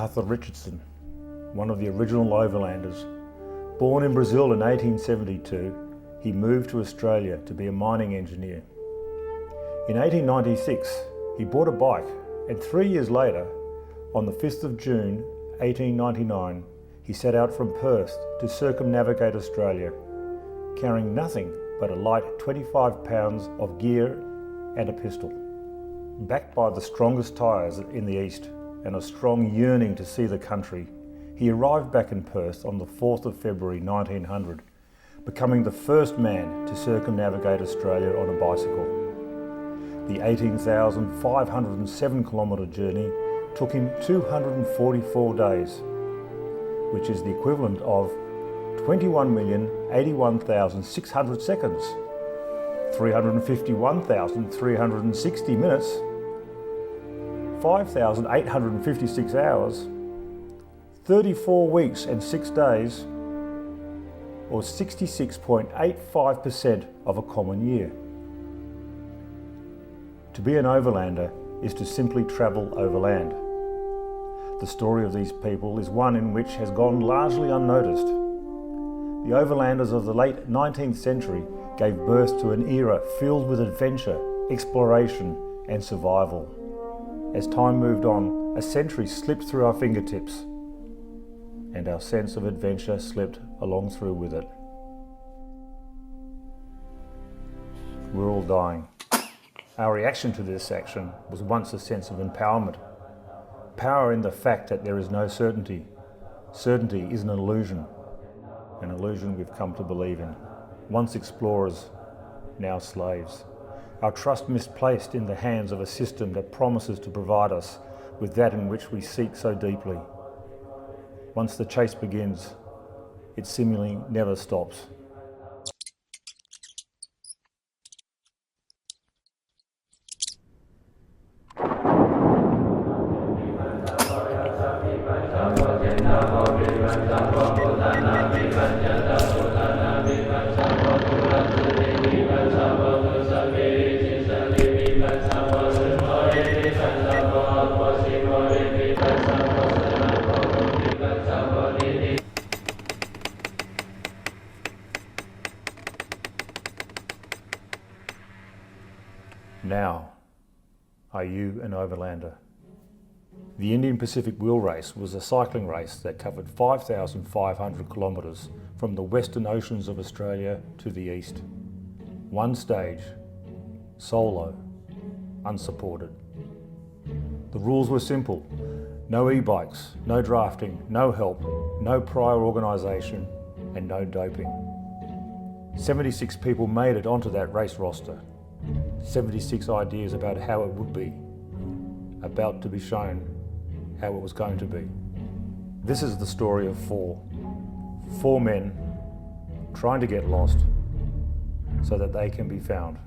Arthur Richardson, one of the original overlanders. Born in Brazil in 1872, he moved to Australia to be a mining engineer. In 1896, he bought a bike, and 3 years later, on the 5th of June 1899, he set out from Perth to circumnavigate Australia, carrying nothing but a light 25 pounds of gear and a pistol. Backed by the strongest tyres in the east and a strong yearning to see the country, he arrived back in Perth on the 4th of February 1900, becoming the first man to circumnavigate Australia on a bicycle. The 18,507 kilometre journey took him 244 days, which is the equivalent of 21,081,600 seconds, 351,360 minutes, 5,856 hours, 34 weeks and 6 days, or 66.85% of a common year. To be an overlander is to simply travel overland. The story of these people is one in which has gone largely unnoticed. The overlanders of the late 19th century gave birth to an era filled with adventure, exploration and survival. As time moved on, a century slipped through our fingertips, and our sense of adventure slipped along through with it. We're all dying. Our reaction to this action was once a sense of empowerment. Power in the fact that there is no certainty. Certainty is an illusion we've come to believe in. Once explorers, now slaves. Our trust misplaced in the hands of a system that promises to provide us with that in which we seek so deeply. Once the chase begins, it seemingly never stops. Now, are you an overlander? The Indian Pacific Wheel Race was a cycling race that covered 5,500 kilometres from the western oceans of Australia to the east. One stage, solo, unsupported. The rules were simple: no e-bikes, no drafting, no help, no prior organisation and no doping. 76 people made it onto that race roster. 76 ideas about how it would be, about to be shown how it was going to be. This is the story of four men trying to get lost so that they can be found.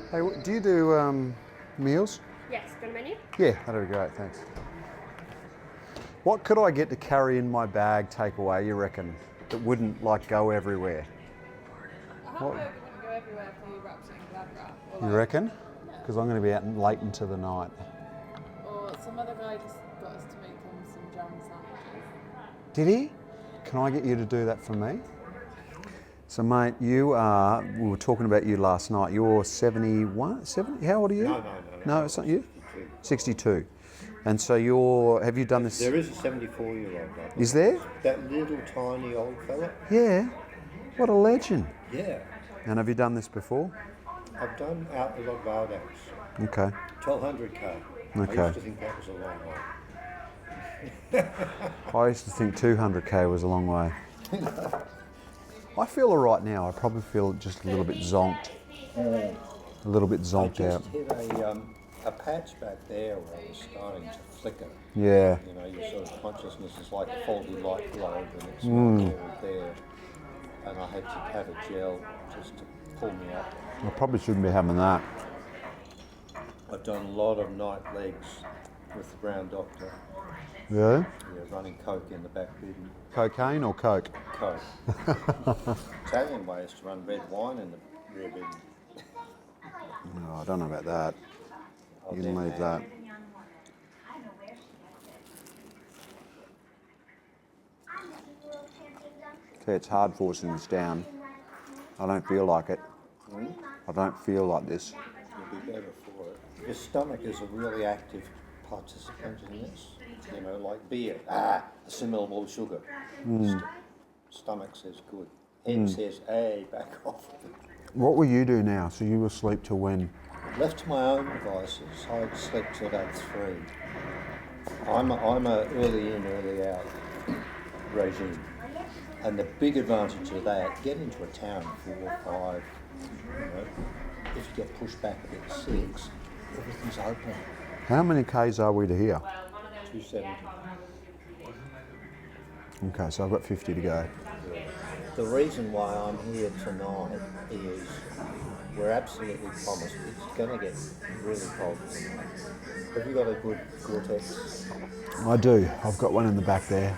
Hey, do you do meals? Yes, got a menu? Yeah, that'd be great, thanks. What could I get to carry in my bag, take away, you reckon? that wouldn't like go everywhere. I hope it wouldn't go everywhere for you wrapped in glad wrap. You reckon? Because I'm going to be out late into the night. Or some other guy just got us to make him some jam sandwiches. Did he? Can I get you to do that for me? So mate, we were talking about you last night. You're 71? 70? How old are you? No. No, it's not you? 62. And so have you done this? There is a 74-year-old. Is there? That little tiny old fella? Yeah. What a legend. Yeah. And have you done this before? I've done out a lot of Valdex. Okay. 1200k. Okay. I used to think that was a long way. I used to think 200k was a long way. I feel all right now. I probably feel just a little bit zonked. A little bit zonked out. I just hit a patch back there where it was starting to flicker. Yeah. You know, your sort of consciousness is like a faulty light bulb and it's not there. And I had to have a gel just to pull me up. I probably shouldn't be having that. I've done a lot of night legs with the Brown Doctor. Really? Yeah, running coke in the back bidden. Cocaine or coke? Coke. Italian way is to run red wine in the rear bidden. No, I don't know about that. You can leave that. See, it's hard forcing this down. I don't feel like it. I don't feel like this. You'll be better for it. Your stomach is a really active participant in this. You know, like beer. Assimilable sugar. Stomach says good. Head says, hey, back off. What will you do now? So you will sleep till when? Left to my own devices, I'd sleep till about 3. I'm a early in, early out regime. And the big advantage of that, get into a town 4 or 5, you know, if you get pushed back a bit 6, everything's open. How many Ks are we to here? 270. Okay, so I've got 50 to go. The reason why I'm here tonight is we're absolutely promised it's going to get really cold tonight. Have you got a good Gore-Tex? I do. I've got one in the back there.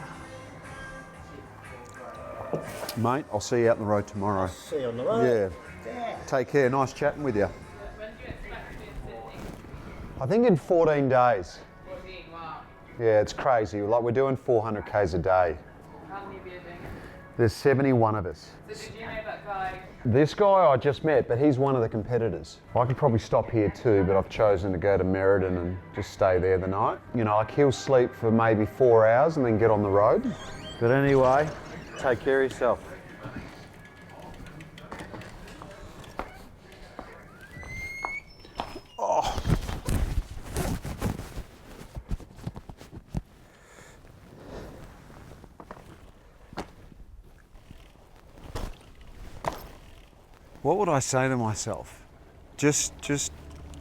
Mate, I'll see you out on the road tomorrow. See you on the road. Yeah. Take care. Nice chatting with you. I think in 14 days. 14, wow. Yeah, it's crazy. Like we're doing 400 Ks a day. How many of you are doing it? There's 71 of us. So did you know that guy? This guy I just met, but he's one of the competitors. I could probably stop here too, but I've chosen to go to Merredin and just stay there the night. You know, like he'll sleep for maybe 4 hours and then get on the road. But anyway, take care of yourself. Oh. What would I say to myself? Just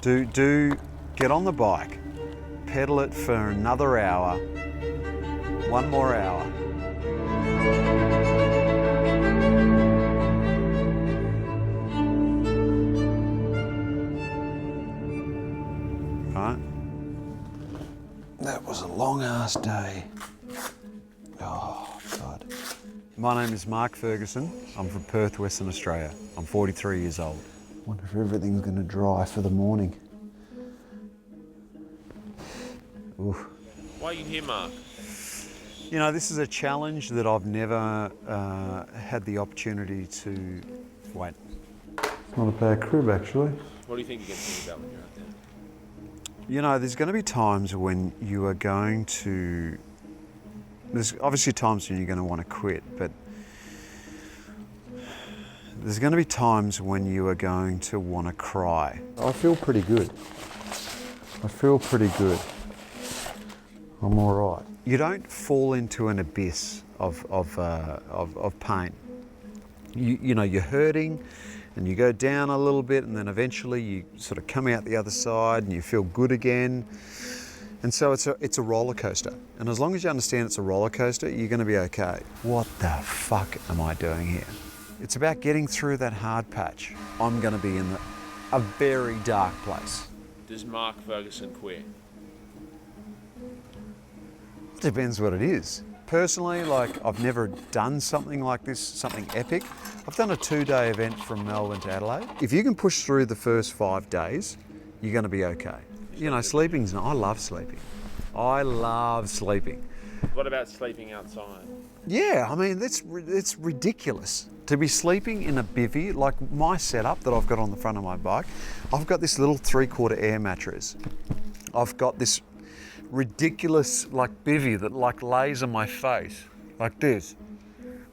get on the bike, pedal it for another hour, 1 more hour. Right? That was a long ass day. Oh, God. My name is Mark Ferguson. I'm from Perth, Western Australia. I'm 43 years old. Wonder if everything's going to dry for the morning. Ooh. Why are you here, Mark? You know, this is a challenge that I've never had the opportunity to wait. It's not a bad crib, actually. What do you think you can think about when you're out there? You know, there's going to be times when you are going to... There's obviously times when you're going to want to quit, but there's going to be times when you are going to want to cry. I feel pretty good. I'm all right. You don't fall into an abyss of pain. You know, you're hurting and you go down a little bit and then eventually you sort of come out the other side and you feel good again. And so it's a roller coaster. And as long as you understand it's a roller coaster, you're going to be okay. What the fuck am I doing here? It's about getting through that hard patch. I'm going to be in a very dark place. Does Mark Ferguson quit? Depends what it is. personally, like, I've never done something like this, something epic. I've done a 2-day event from Melbourne to Adelaide. If you can push through the first 5 days, you're going to be okay. You know, I love sleeping. I love sleeping. What about sleeping outside? Yeah, I mean, it's ridiculous to be sleeping in a bivvy. Like my setup that I've got on the front of my bike, I've got this little 3/4 air mattress. I've got this ridiculous like bivvy that like lays on my face like this.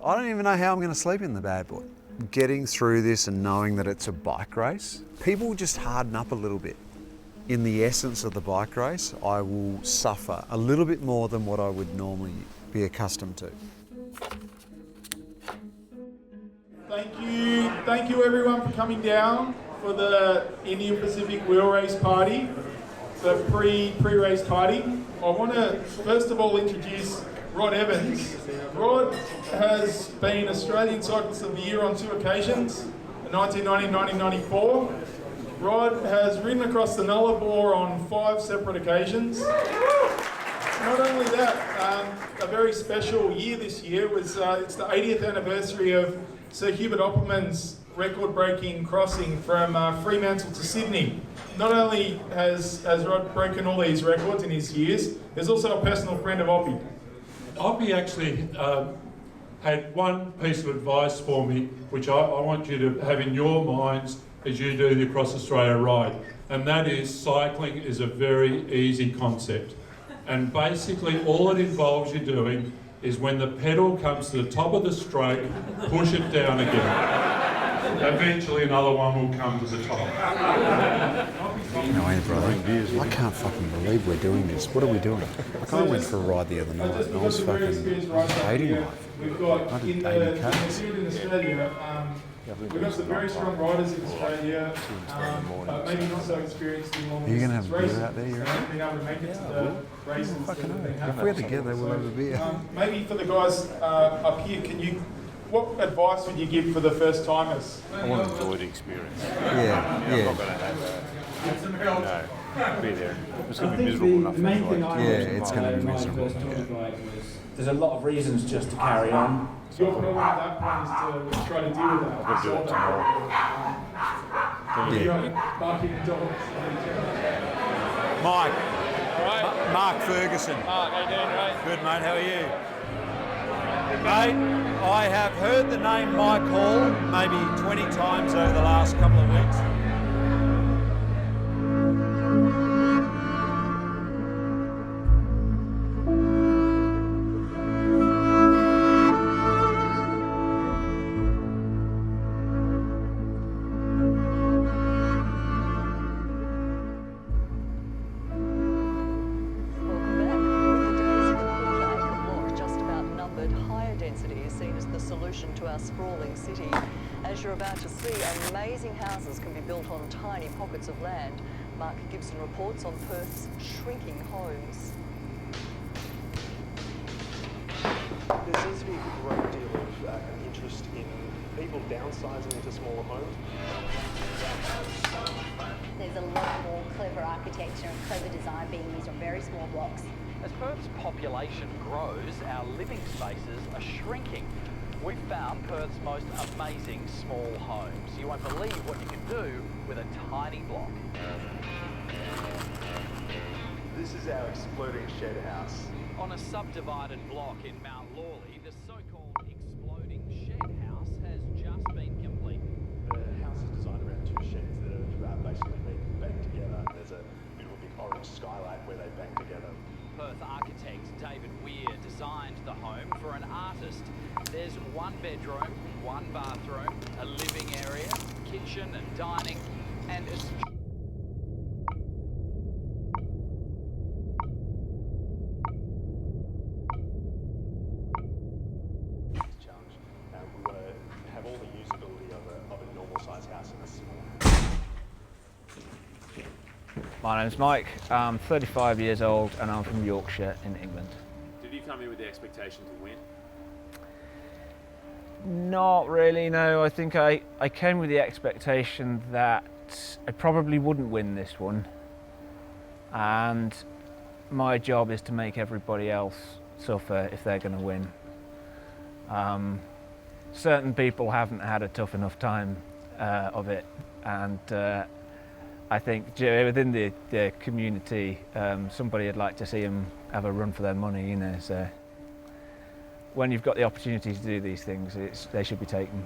I don't even know how I'm going to sleep in the bad boy. Getting through this and knowing that it's a bike race, people just harden up a little bit. In the essence of the bike race, I will suffer a little bit more than what I would normally be accustomed to. Thank you everyone for coming down for the Indian Pacific Wheel Race Party, the pre-race party. I want to first of all introduce Rod Evans. Rod has been Australian Cyclist of the Year on 2 occasions, in 1990 and 1994. Rod has ridden across the Nullarbor on 5 separate occasions. Not only that, a very special year this year was it's the 80th anniversary of Sir Hubert Opperman's record-breaking crossing from Fremantle to Sydney. Not only has Rod broken all these records in his years, he's also a personal friend of Oppie. Oppie actually had one piece of advice for me, which I want you to have in your minds as you do the Across Australia ride, and that is cycling is a very easy concept. And basically all it involves you doing is when the pedal comes to the top of the stroke, push it down again. Eventually another one will come to the top. No way, brother. I can't fucking believe we're doing this. What are we doing? Like, I went for a ride the other night and I was fucking hating life. We've got I did in 80 the Ks. field in Australia, we've got some very strong riders in Australia, but maybe not so experienced in long Are you going to have distance a racing. beer out there, you They reckon? haven't been able to make it to the races that have been If happening. we're together, we'll have a beer. Maybe for the guys up here, what advice would you give for the first timers? I want to enjoy the experience. Yeah, I'm yeah. not going to have be there. It's going to be I think miserable enough the main to thing enjoy I it. Yeah, it's gonna be my miserable, first Tour yeah. ride was there's a lot of reasons just to carry on. Your problem at that point is to try to deal with that. I'll do it tomorrow. Yeah. Barking dogs. Mike. Right. Mark Ferguson. Mark, how you doing, right? Good, mate. How are you? Mate, I have heard the name Mike Hall maybe 20 times over the last couple of weeks. To our sprawling city. As you're about to see, amazing houses can be built on tiny pockets of land. Mark Gibson reports on Perth's shrinking homes. There seems to be a great deal of interest in people downsizing into smaller homes. There's a lot more clever architecture and clever design being used on very small blocks. As Perth's population grows, our living spaces are shrinking. We've found Perth's most amazing small homes. You won't believe what you can do with a tiny block. This is our exploding shed house. On a subdivided block in Mount Lawley, the so-called exploding shed house has just been completed. The house is designed around 2 sheds that have basically been banged together. There's a beautiful big orange skylight where they bang together. Perth architect David Weir designed the home for an artist. There's 1 bedroom, 1 bathroom, a living area, kitchen and dining, and a challenge. We want to have all the usability of a normal sized house in a small. My name's Mike, I'm 35 years old and I'm from Yorkshire in England. Did you come in with the expectation to win? Not really, no. I think I came with the expectation that I probably wouldn't win this one, and my job is to make everybody else tougher if they're going to win. Certain people haven't had a tough enough time of it, and I think within the community, somebody would like to see them have a run for their money, you know. So when you've got the opportunity to do these things, they should be taken.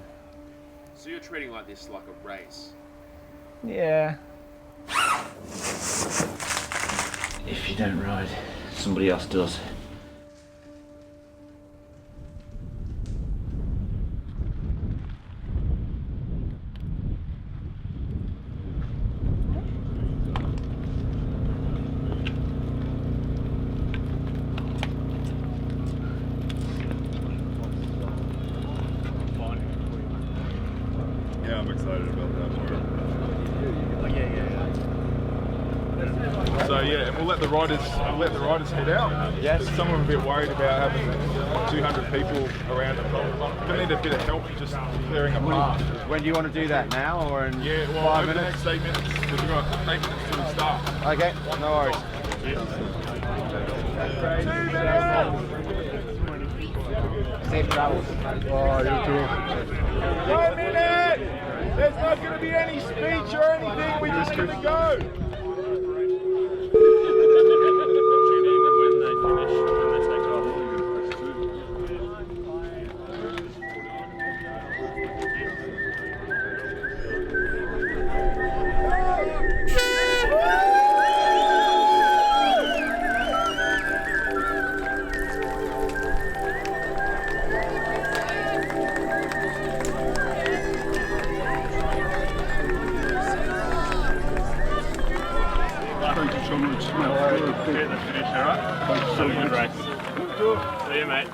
So you're treating like this like a race? Yeah. If you don't ride, somebody else does. Yeah, I'm excited about that part. So yeah, and we'll let the riders head out. Yes. Some of them are a bit worried about having 200 people around them. They need a bit of help just clearing a path. When do you want to do that, now or in 5 over the minutes? next 8 minutes. We've got 8 minutes till we start. Okay, no worries. 2 minutes! Safe travels. Oh, you too. 1 minute! There's not going to be any speech or anything. We're just going to go. Thank you so much. Get the finish, alright? Have a good race. See you, mate.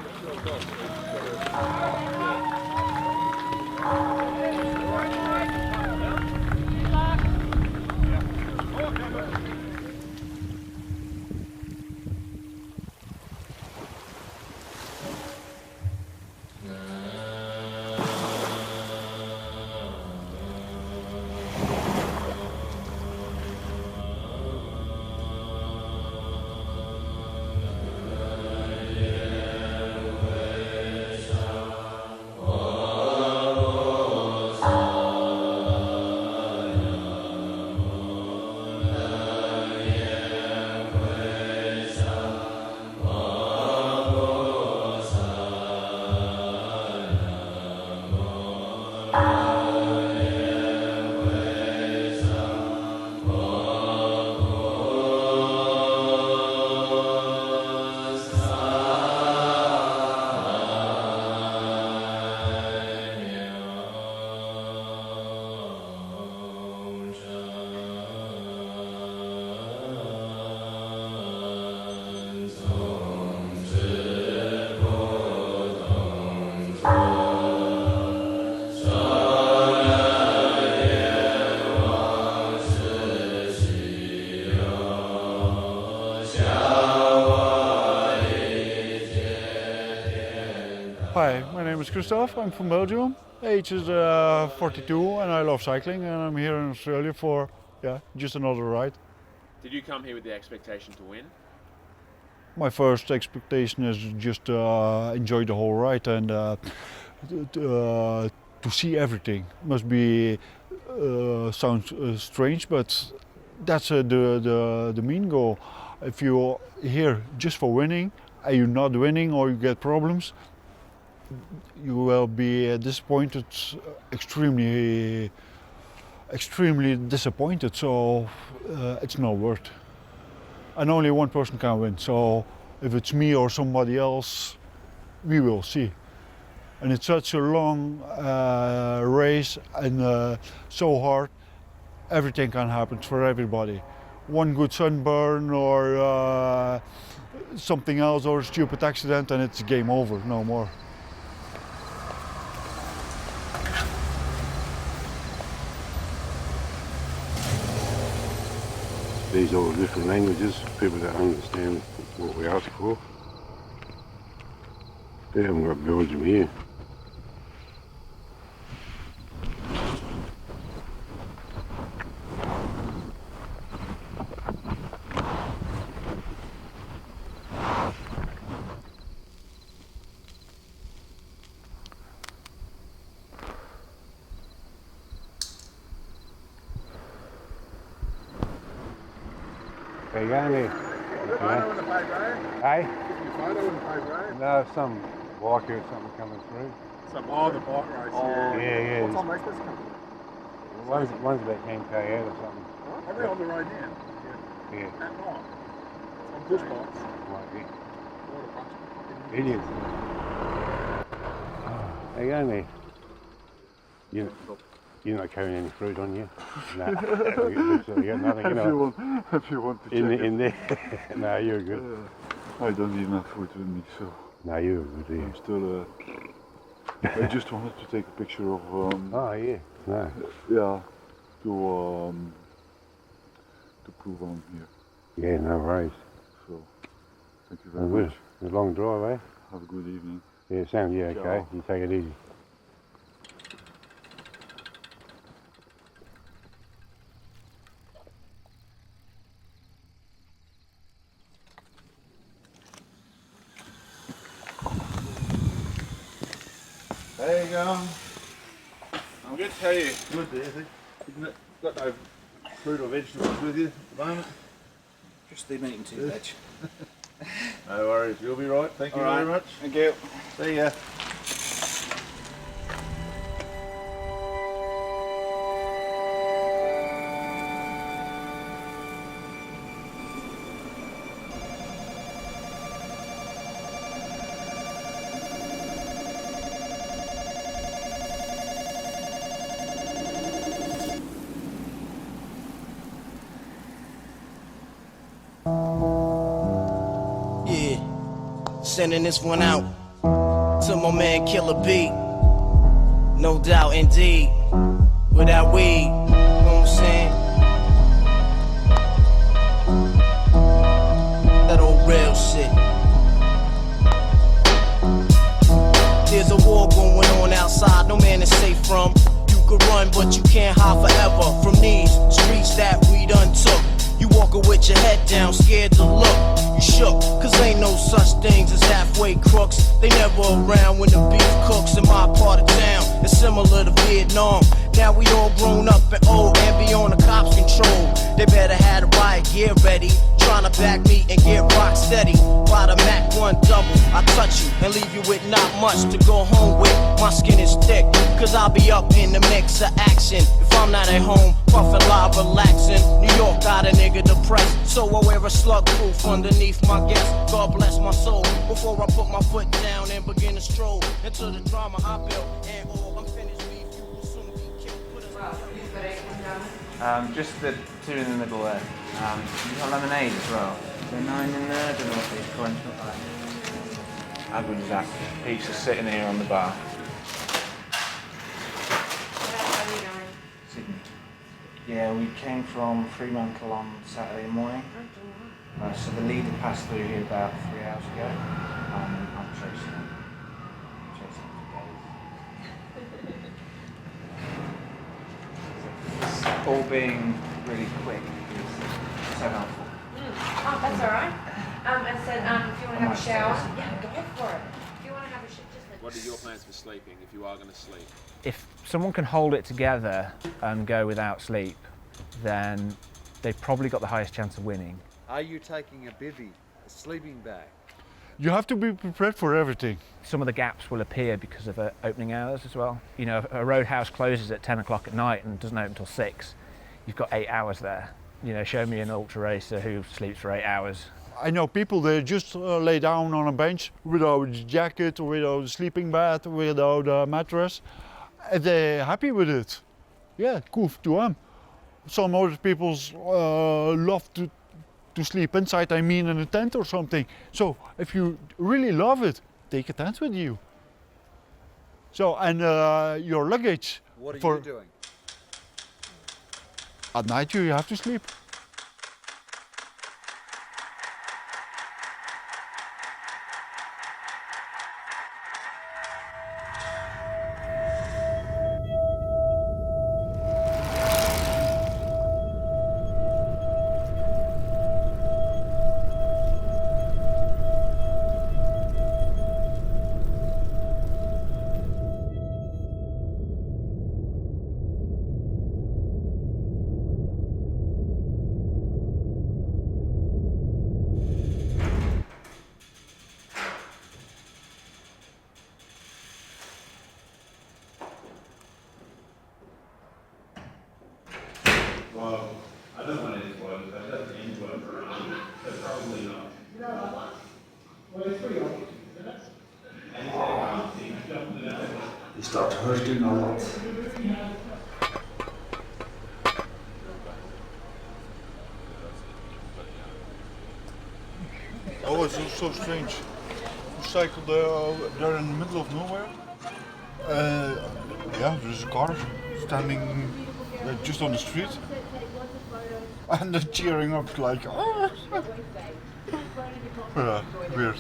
Hi, my name is Christophe. I'm from Belgium. Age is 42 and I love cycling, and I'm here in Australia for just another ride. Did you come here with the expectation to win? My first expectation is just enjoy the whole ride and to see everything. Must be sounds strange, but that's the main goal. If you're here just for winning and you're not winning or you get problems, you will be disappointed, extremely disappointed. So it's not worth. And only one person can win. So if it's me or somebody else, we will see. And it's such a long race and so hard. Everything can happen for everybody. One good sunburn or something else or a stupid accident and it's game over, no more. These are all different languages, people that understand what we ask for. We haven't got Belgium here. There you go, there. Photo in the paper, Hey? Give me a photo in the paper, No, some biker or something coming through. the bike race, Yeah. What time are they supposed to come? One's about 10k out or something. Are they on the road now? Yeah. At night? On push bikes? Like it. What a bunch of fucking Idiots. There you go, there. You're not carrying any fruit on you? No. You got nothing, you know. If you want to in there. No, you're good. I don't need enough food with me, so. No, you're good. I'm still. I just wanted to take a picture of. Oh yeah. No. Yeah. To prove I'm here. Yeah, no worries. So, thank you very much. It's a long drive, eh? Have a good evening. Yeah, sounds okay. Ciao. You take it easy. There you go. I'm good, how are you? Good, Daisy. You've got no fruit or vegetables with you at the moment? Just been eating too veg. No worries, you'll be right. Thank you All right. very much. Thank you. See ya. Yeah, sending this one out to my man Killer B. No doubt, indeed. Without weed, you know what I'm saying? That old real shit. There's a war going on outside, no man is safe from. You could run, but you can't hide forever from these streets that we done took. You walking with your head down, scared to look. You shook, cause ain't no such things as halfway crooks. They never around when the beef cooks in my part of town. It's similar to Vietnam. Now we all grown up and old and be on the cops' control. They better have the riot gear ready. Tryna back me and get rock steady. By the Mac 1 double, I touch you and leave you with not much to go home with. My skin is thick, cause I'll be up in the mix of action. If I'm not at home, puffin' live, relaxing. New York got a nigga depressed, so I wear a slug proof underneath my guest. God bless my soul, before I put my foot down and begin to stroll into the drama I built. And all unfinished beef, you will soon be killed. Just the two in the middle there. You've got lemonade as well. Is there 9 in there? I don't know if it's crunch. How good is that? Pizza sitting here on the bar. Sydney. Yeah, we came from Fremantle on Saturday morning. So the leader passed through here about 3 hours ago. I'm chasing him. It's all being really quick. It's so helpful. Oh, that's all right. I said, if you want to have a shower, yeah, go for it. If you want to have a shower, just. What are your plans for sleeping if you are going to sleep? If someone can hold it together and go without sleep, then they've probably got the highest chance of winning. Are you taking a bivvy, a sleeping bag? You have to be prepared for everything. Some of the gaps will appear because of opening hours as well. You know, if a roadhouse closes at 10 o'clock at night and doesn't open until 6, you've got 8 hours there. You know, show me an ultra racer who sleeps for 8 hours. I know people, they just lay down on a bench without a jacket, without a sleeping bag, without a mattress. And they're happy with it. Yeah, cool to them. Some other people love to sleep inside, I mean in a tent or something. So if you really love it, take a tent with you. So, and your luggage. What are for you doing? At night you have to sleep. You start hurting a lot. Oh, it's so strange. You cycle there in the middle of nowhere. Yeah, there's a car standing just on the street. And they're cheering up like, ah! Weird.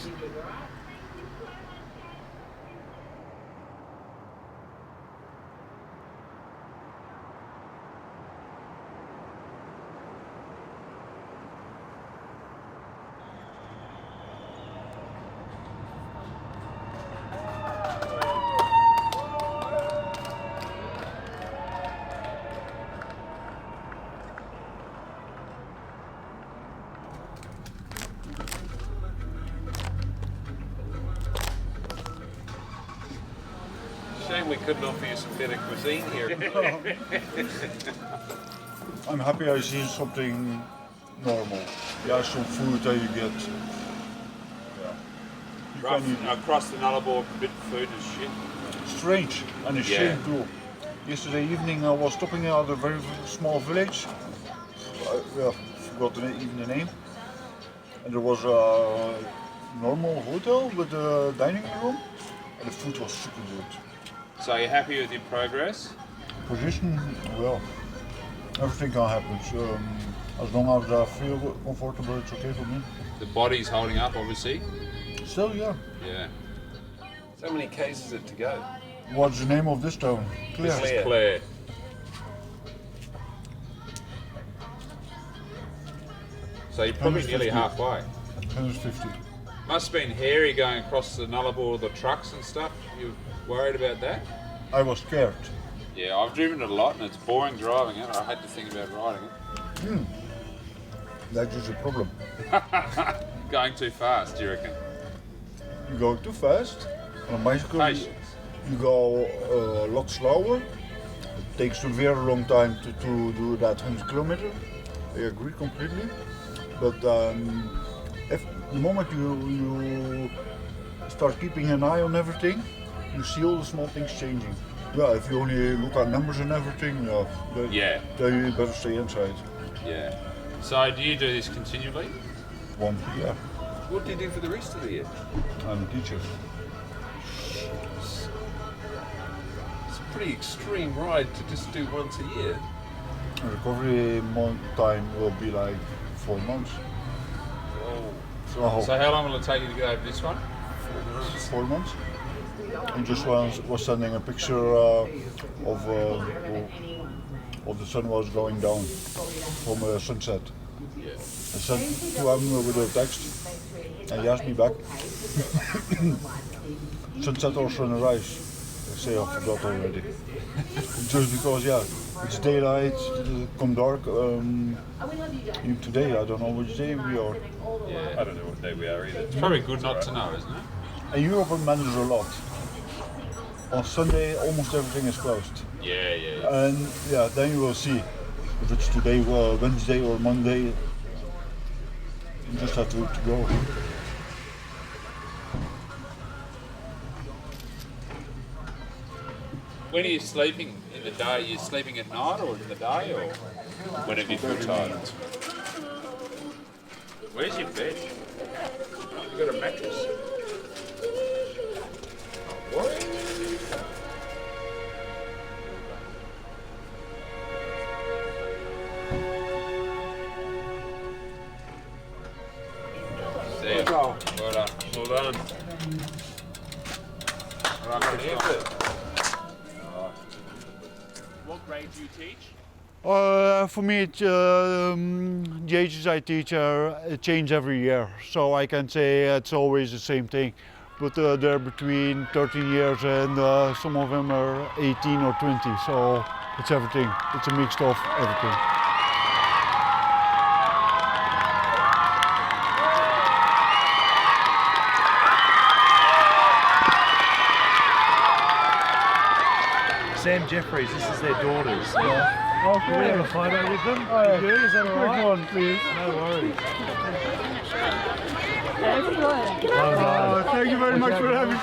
Shame we couldn't offer you some better cuisine here. I'm happy I see something normal. Yeah, some food that you get. Yeah. Across the Nullarbor, bit of food is shit. Strange and a shame too. Yesterday evening I was stopping at a very small village. I forgot even the name. And there was a normal hotel with a dining room and the food was super good. So you're happy with your progress? Position, well, everything can happen. So, as long as I feel comfortable, it's okay for me. The body's holding up, obviously. Still, yeah. Yeah. So many Ks is it to go? What's the name of this town? Clare. This is Clare. So you're probably nearly halfway. 150. Must have been hairy going across the Nullarbor with the trucks and stuff. You worried about that? I was scared. Yeah, I've driven it a lot and it's boring driving it. I hate to think about riding it. That is a problem. Going too fast, do you reckon? You go too fast. On a bicycle, Patience. you go a lot slower. It takes a very long time to do that 100 kilometers. I agree completely. But if the moment you start keeping an eye on everything, you see all the small things changing. Yeah, if you only look at numbers and everything, then you better stay inside. Yeah. So do you do this continually? Yeah. What do you do for the rest of the year? I'm a teacher. It's a pretty extreme ride to just do once a year. Recovery time will be like 4 months. Oh. So how long will it take you to get over this one? 4 months. And just was sending a picture of the sun was going down from a sunset. Yeah. I sent to him with a text and he asked me back. Sunset or sunrise? I say I forgot already. Just because, it's daylight, come dark. Even today, I don't know which day we are. Yeah, I don't know what day we are either. It's probably good not to know, isn't it? And Europe manages a lot. On Sunday, almost everything is closed. Yeah. And then you will see if it's today, Wednesday or Monday. You just have to go. When are you sleeping? In the day? Are you sleeping at night or in the day or whenever you feel tired? Where's your bed? You got a mattress? What? See ya. Well done. Well done. What grade do you teach? For me, the ages I teach change every year, so I can say it's always the same thing. But they're between 13 years and some of them are 18 or 20, so it's everything. It's a mix of everything. Sam Jeffries, this is their daughters. Okay. Can we have a photo with them? Oh, You, is that all right? Quick one, please. No worries. Oh, thank you very much for having me.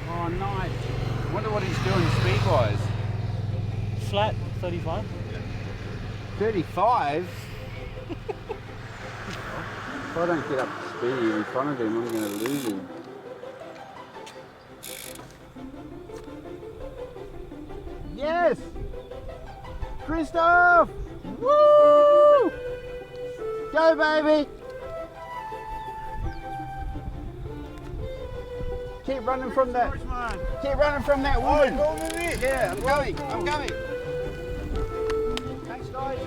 Oh, nice. I wonder what he's doing speed-wise. Flat, 35. 35? If I don't get up to speed in front of him, I'm going to lose him. Yes! Christoph! Woo! Go, baby! Keep running from that. Keep running from that woman. Yeah, I'm going. I'm coming. Thanks, guys.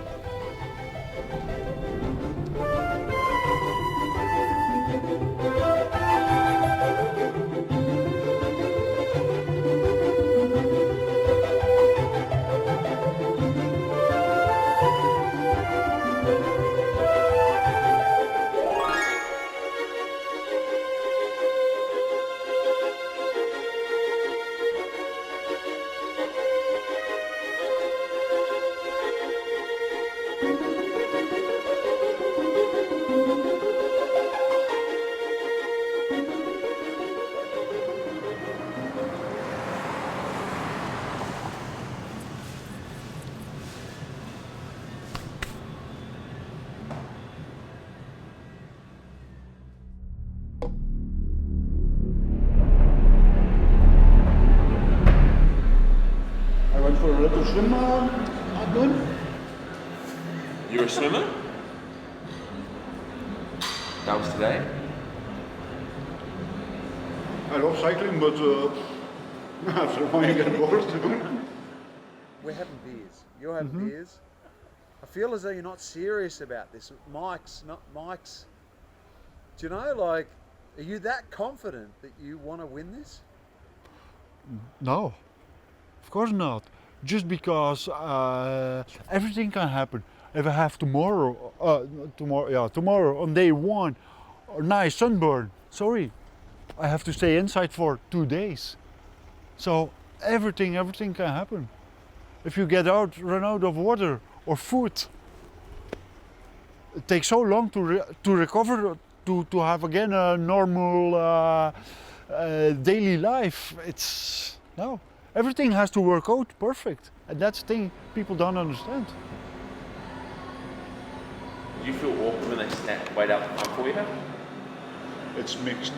For a little swim, good. You're a swimmer? That was today? I love cycling, but after a while you get bored. We're having beers. You're having beers. I feel as though you're not serious about this. Mike's. Do you know, like, are you that confident that you want to win this? No, of course not. Just because everything can happen. If I have tomorrow on day one, a nice sunburn, sorry, I have to stay inside for 2 days. So everything can happen. If you run out of water or food, it takes so long to recover, to have again a normal daily life. No. Everything has to work out perfect, and that's the thing people don't understand. Do you feel awkward when they wait out the front for you? It's mixed.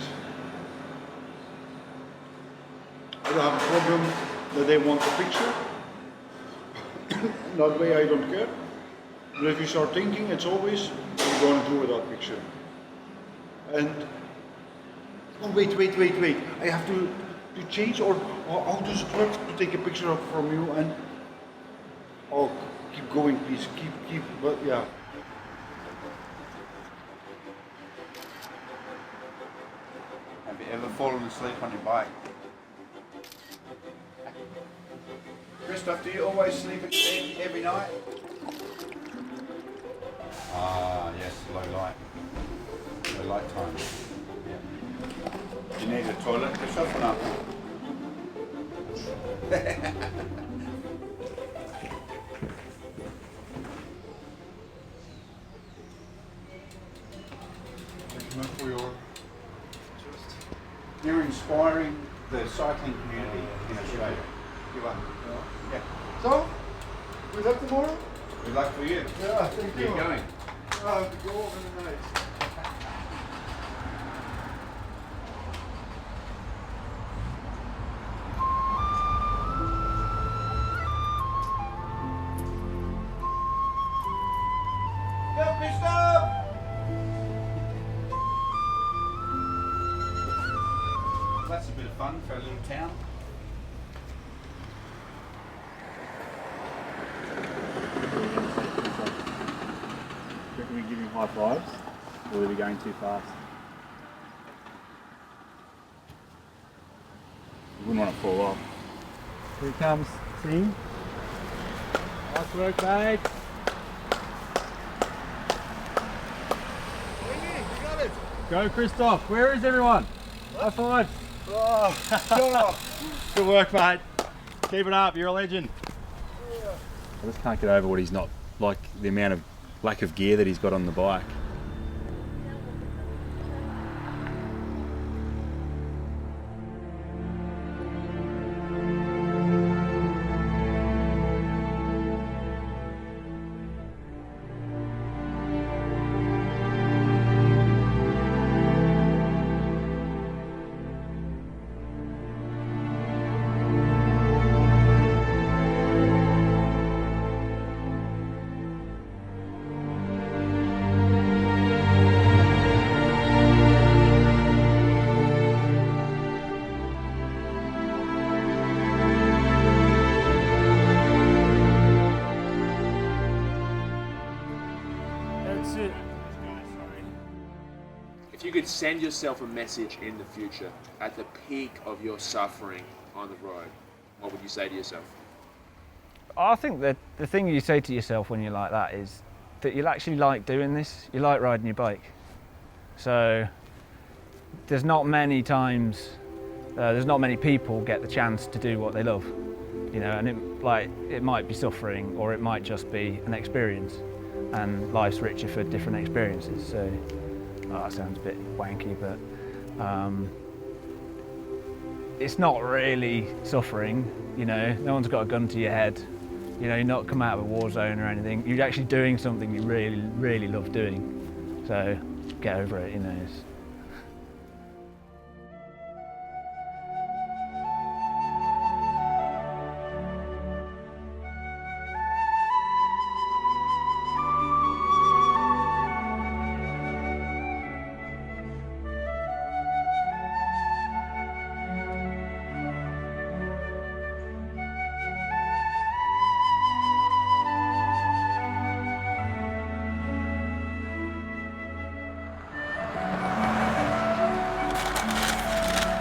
I don't have a problem that they want a picture. That way I don't care. But if you start thinking, it's always, what are you going to do with that picture? And, oh wait, I have to change, or how does it work to take a picture of from you? And oh, keep going, please, keep. But yeah. Have you ever fallen asleep on your bike? Christoph, do you always sleep at bed every night? Ah, yes, low light time. You need a toilet, Christoph, or not? Thank you for your... You're inspiring the cycling community in Australia. You won. Yeah. So, good luck tomorrow. Good luck for you. Yeah, thank you. Keep going. Go over the night. Go, Christoph! That's a bit of fun for a little town. Reckon we give him high fives, or will he be going too fast? You wouldn't want to fall off. Here he comes, team. Nice work, mate. Go, Christoph. Where is everyone? High five. Oh, good work, mate. Keep it up. You're a legend. I just can't get over what he's not, like the amount of lack of gear that he's got on the bike. That's it. If you could send yourself a message in the future at the peak of your suffering on the road, what would you say to yourself? I think that the thing you say to yourself when you're like that is that you'll actually like doing this. You like riding your bike. So there's not many times, there's not many people get the chance to do what they love, you know, and it might be suffering or it might just be an experience, and life's richer for different experiences. So that sounds a bit wanky, but it's not really suffering, you know. No one's got a gun to your head. You know, you're not come out of a war zone or anything. You're actually doing something you really, really love doing. So get over it, you know.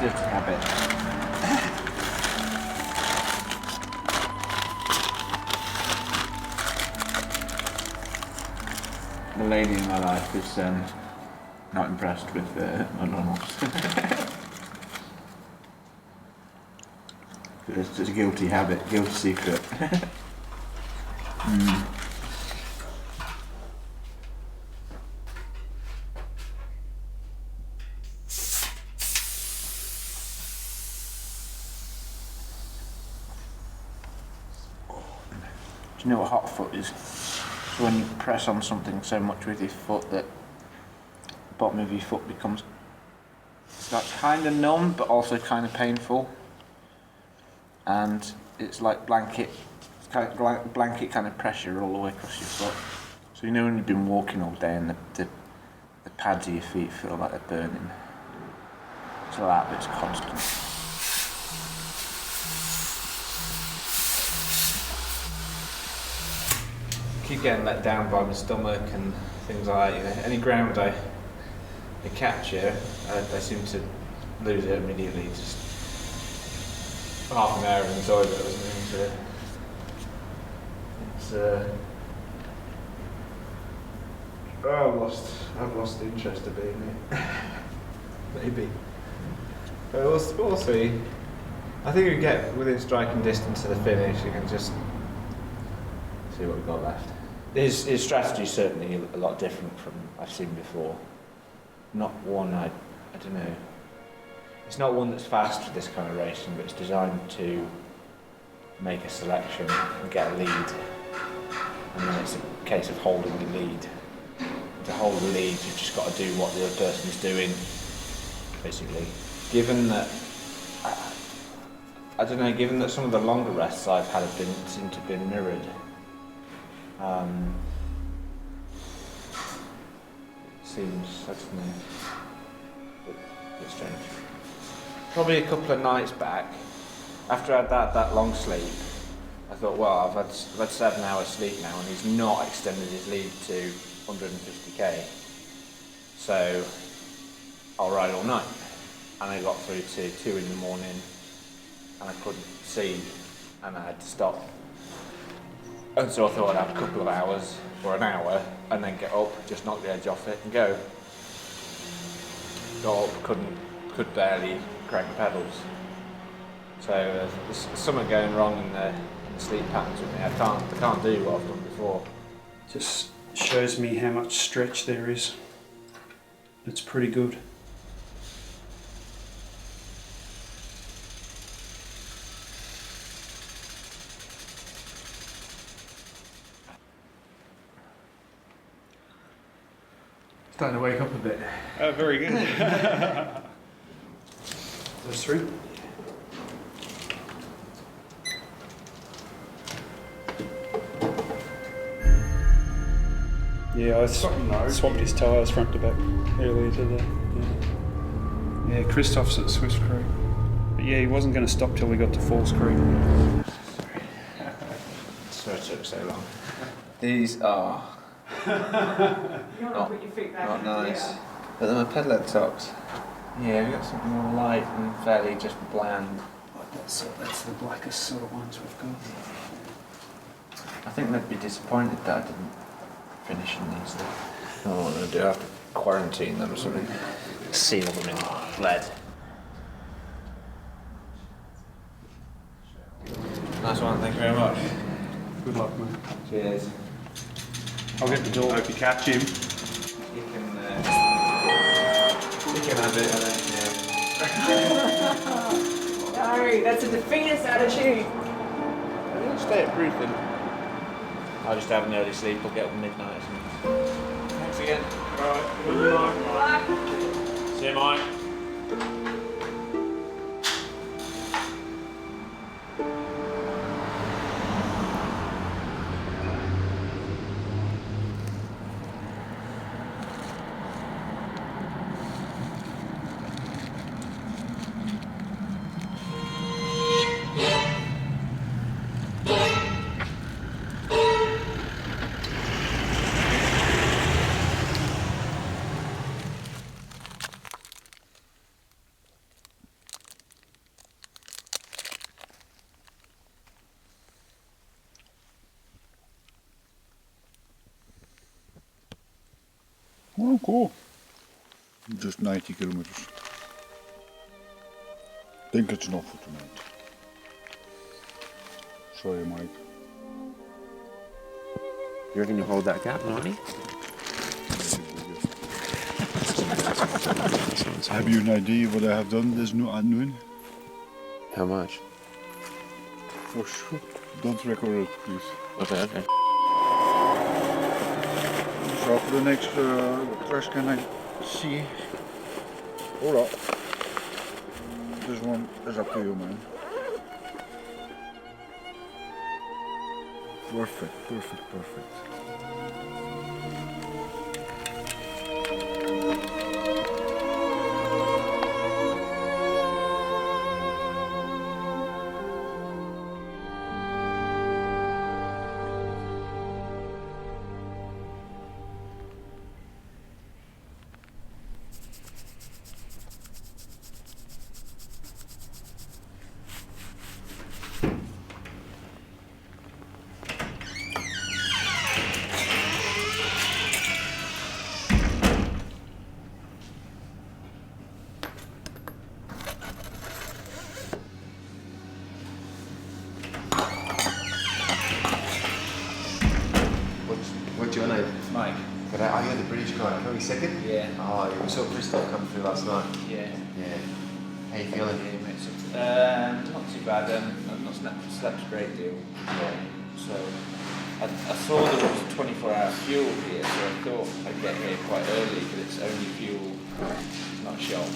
Dirty habit. The lady in my life is not impressed with my normals. It's a guilty habit, guilty secret. Do you know what hot foot is? So when you press on something so much with your foot that the bottom of your foot becomes like kind of numb but also kind of painful, and it's like blanket kind of pressure all the way across your foot. So you know when you've been walking all day and the pads of your feet feel like they're burning. So that bit's constant. Keep getting let down by my stomach and things like that, you know. Any ground I capture, I seem to lose it immediately. Just half an hour in the toilet or something. I've lost interest a bit in it. Maybe. But we'll see. I think if we get within striking distance of the finish, you can just see what we've got left. His strategy is certainly a lot different from I've seen before. Not one I don't know. it's not one that's fast for this kind of racing, but it's designed to make a selection and get a lead, and then it's a case of holding the lead. To hold the lead, you've just got to do what the other person is doing, basically. Given that, I don't know, given that some of the longer rests I've had seem to have been mirrored, it seems, I don't know, a bit strange. Probably a couple of nights back, after I had that long sleep, I thought, well, I've had 7 hours sleep now, and he's not extended his lead to 150k, so I'll ride all night. And I got through to 2 in the morning, and I couldn't see, and I had to stop. And so I thought I'd have a couple of hours or an hour, and then get up, just knock the edge off it, and go. Got up, could barely crank the pedals. So there's something going wrong in the sleep patterns with me. I can't do what I've done before. Just shows me how much stretch there is. It's pretty good. Starting to wake up a bit. Oh, very good. Those 3. Yeah, I swapped his tyres front to back earlier today. Yeah, Christoph's at Swiss Creek. But yeah, he wasn't going to stop till we got to Falls Creek. Sorry it took so long. These are not nice. But they're my pedal socks. Yeah, we've got something more light and fairly just bland. That's the blackest sort of ones we've got. I think they'd be disappointed that I didn't finish in these. I don't know what I'm going to do. I have to quarantine them or something. Seal them in lead. Nice one, thank you very much. Good luck, mate. Cheers. I'll get the door. Hope you catch him. You can have it, I think, No, that's a defeatist attitude. I didn't stay at Bruthen. I'll just have an early sleep, I'll get up at midnight or something. Thanks again. Alright, good luck. See you, Mike. Oh, cool. Just 90 kilometers. Think it's enough for tonight. Sorry, Mike. You reckon you hold that gap, 90? Have you an idea what I have done this afternoon? How much? For sure. Don't record it, please. Okay, okay. So for the next trash can I see. Alright. This one is up to you, man. Perfect, perfect, perfect. What's your name? Mike. But I heard the British guy coming second? Yeah. Oh, yeah, we saw Christoph come through last night. Yeah. Yeah. How you feeling? Not too bad. I've not slept a great deal. So I saw there was 24-hour fuel here, so I thought I'd get here quite early, but it's only fuel, not shop.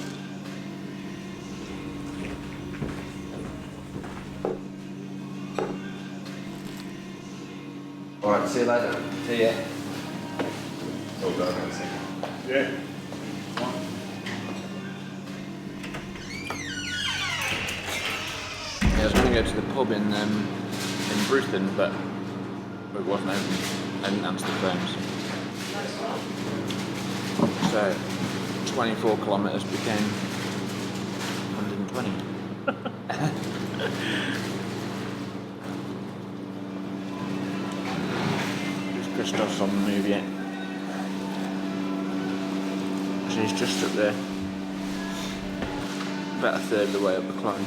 Alright, see you later. See ya. All done in a second. Yeah. Yeah, I was going to go to the pub in Brewston, but it wasn't open. I didn't answer the phones. So 24 kilometres became 120. Christoph's on the move yet. So he's just up there, about a third of the way up the climb.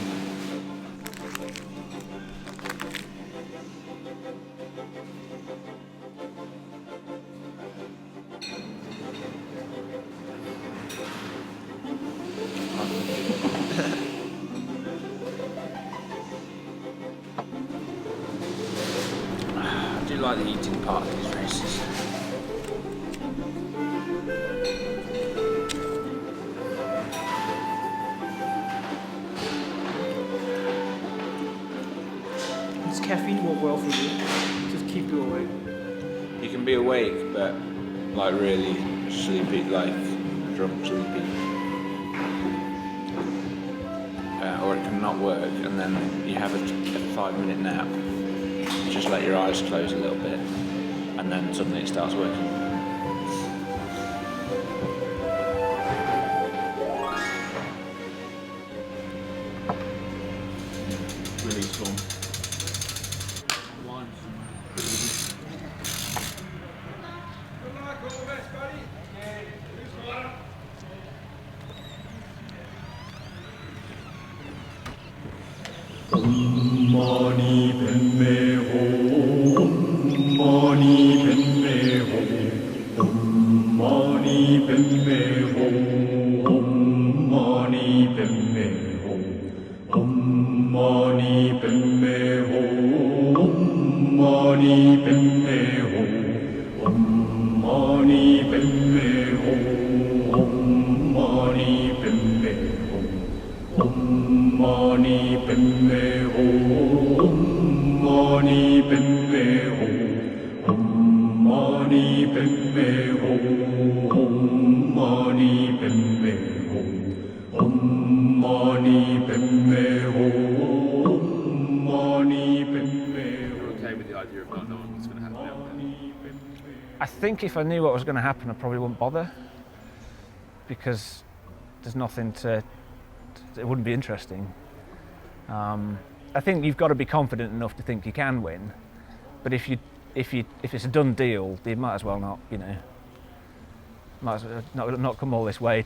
I do like the eating part of these races. Does caffeine work well for you? Just keep you awake. You can be awake, but like really sleepy, like drunk sleepy. Or it can not work, and then you have a 5-minute nap. You just let your eyes close a little bit, and then suddenly it starts working. Release form. Mani Padme Hum, Mani Padme Hum, Mani Padme Hum, Mani Padme Hum, Mani Padme Hum, Mani Padme Hum, Mani Padme Hum, Mani Padme Hum, Mani Padme Hum, Mani Padme Hum, Mani Padme Hum, Mani Padme Hum, Mani Padme Hum, Mani Padme. You're okay with the idea of not knowing what's going to happen out there? I think if I knew what was going to happen, I probably wouldn't bother, because there's nothing to. It wouldn't be interesting. I think you've got to be confident enough to think you can win, but if it's a done deal, you might as well not, might as well not come all this way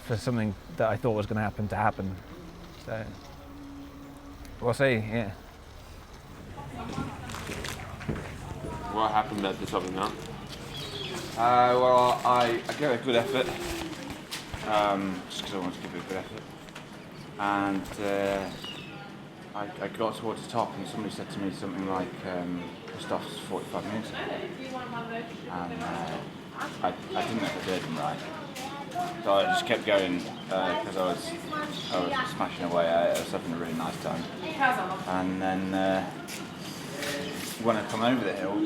for something that I thought was going to happen. So we'll see. Yeah. What happened at the top of the mountain? Well, I gave a good effort, just because I wanted to give it a good effort. And I got towards the top, and somebody said to me something like, Christoph's 45 minutes. And I didn't get the burden right. So I just kept going because I was smashing away. I was having a really nice time. And then when I come over the hill,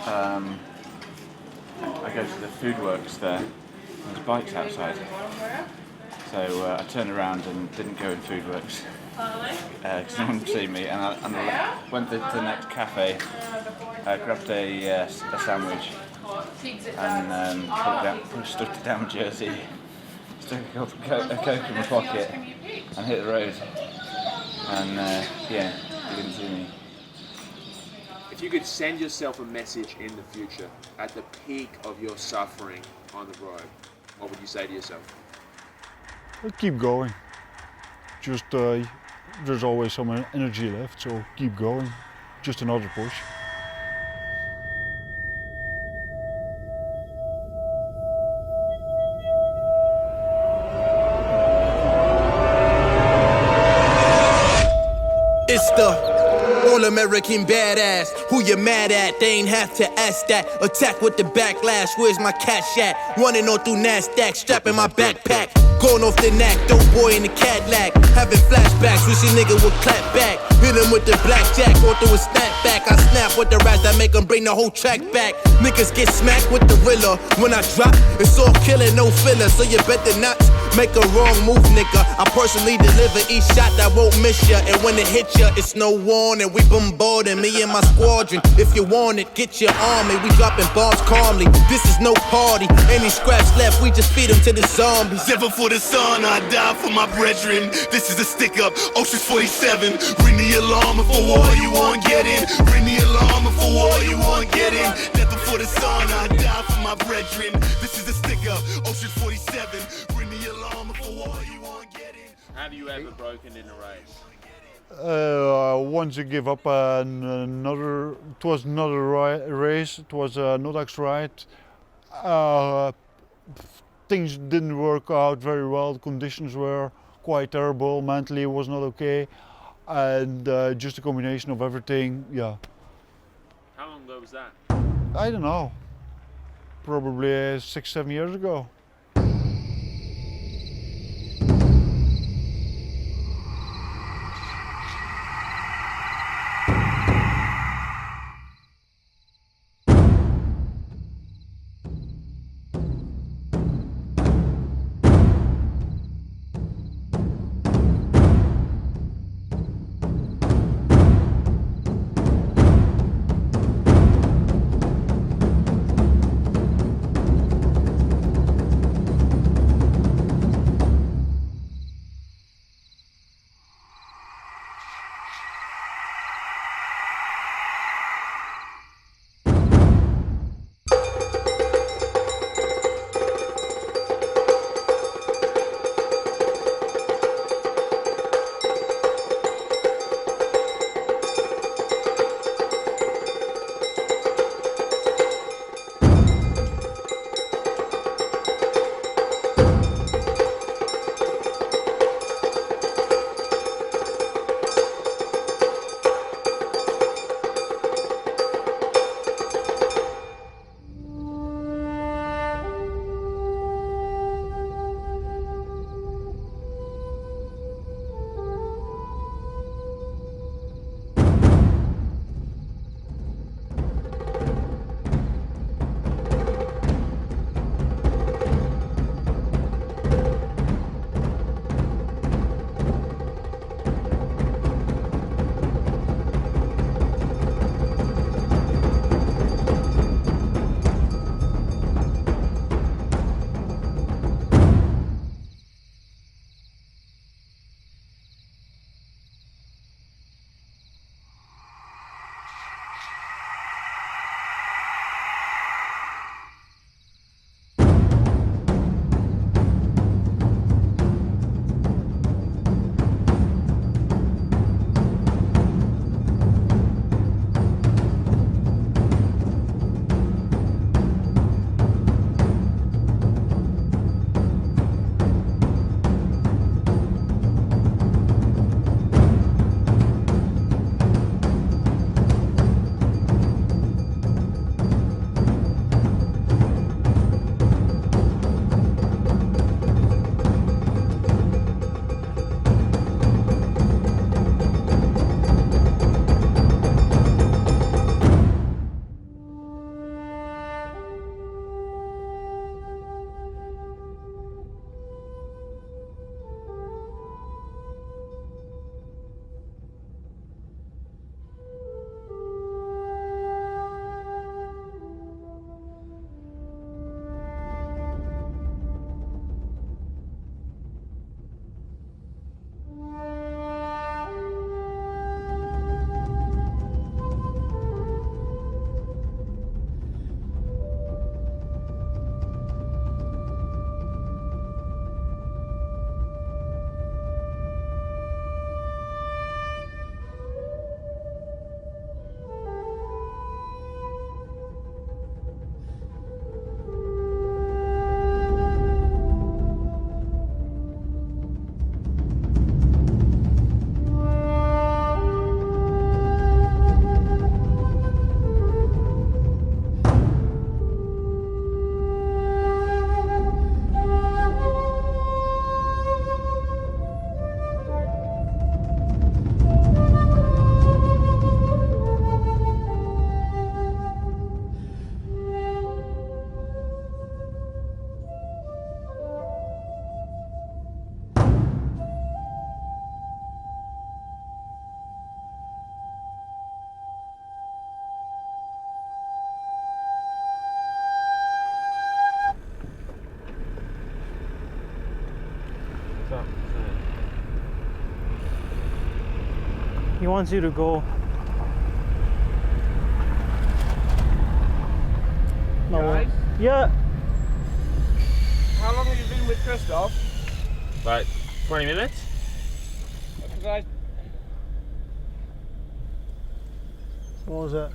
I go to the food works there, and there's bikes outside. So I turned around and didn't go in food works because no one would see me, and I went to the next cafe, grabbed a sandwich, and stuck it down my jersey, stuck a Coke in my pocket, and hit the road. And yeah, you didn't see me. If you could send yourself a message in the future at the peak of your suffering on the road, what would you say to yourself? Keep going. Just there's always some energy left, so keep going. Just another push. Mr. All-American badass. Who you mad at? They ain't have to ask that. Attack with the backlash. Where's my cash at? Running on through NASDAQ, strapping my backpack. Going off the knack, dope boy in the Cadillac. Having flashbacks, wish a nigga would clap back. Hit him with the blackjack, or through a snapback. I snap with the rats that make them bring the whole track back. Niggas get smacked with the Rilla. When I drop, it's all killer, no filler. So you better not make a wrong move, nigga. I personally deliver each shot that won't miss ya. And when it hit ya, it's no warning. We bombarding me and my squadron. If you want it, get your army. We dropping bombs calmly. This is no party. Any scraps left, we just feed them to the zombies. Never for the sun, I die for my brethren. This is a stick up, Ocean's 47. Ring the alarm if for war you won't get in. Ring the alarm if for war you won't get in. Never for the sun, I die for my brethren. This is a stick up, Ocean's 47. Ring the alarm if for war you won't get in. Have you ever broken in a race? Once you give up another, it was another race, it was an Nodax ride. Things didn't work out very well, the conditions were quite terrible, mentally it was not okay, and just a combination of everything, yeah. How long ago was that? I don't know, probably 6-7 years ago. wants you to go. No. Guys? Yeah. How long have you been with Christoph? About 20 minutes. What was that?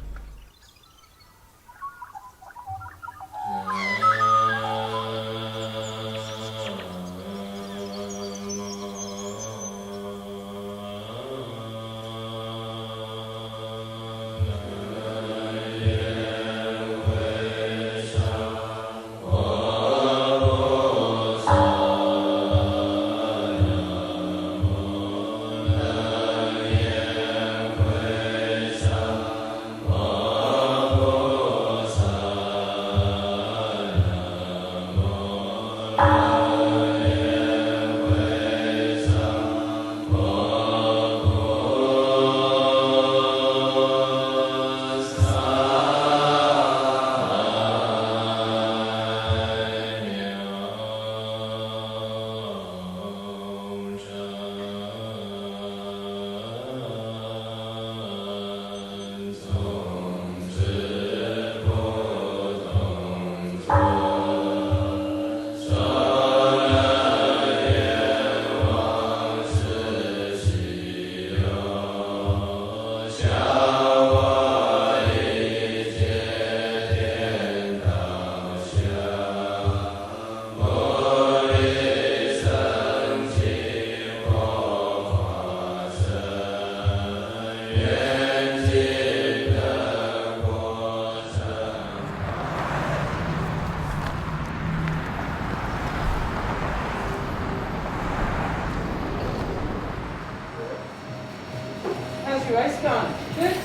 How's your race going? Good?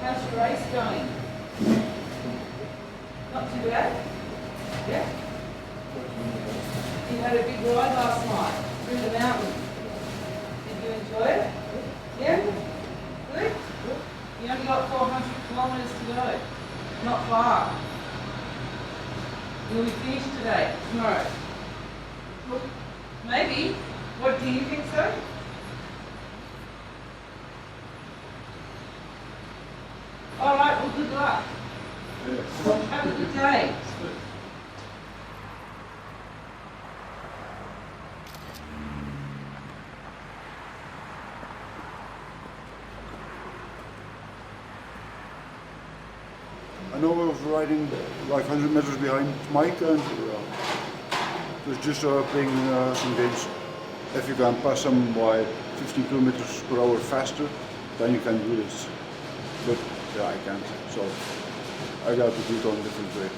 How's your race going? Not too bad? Yeah? You had a big ride last night through the mountain. Did you enjoy it? Yeah? Good? You only got 400 kilometres to go. Not far. You'll be finished today, tomorrow. Maybe. What, do you think so? All right, well, good luck. Have a good day. I know I was riding like 100 meters behind Mike and was just playing some games. If you can pass them by 15 kilometers per hour faster, then you can do this. But yeah, I can't. So I got to do it on a different way.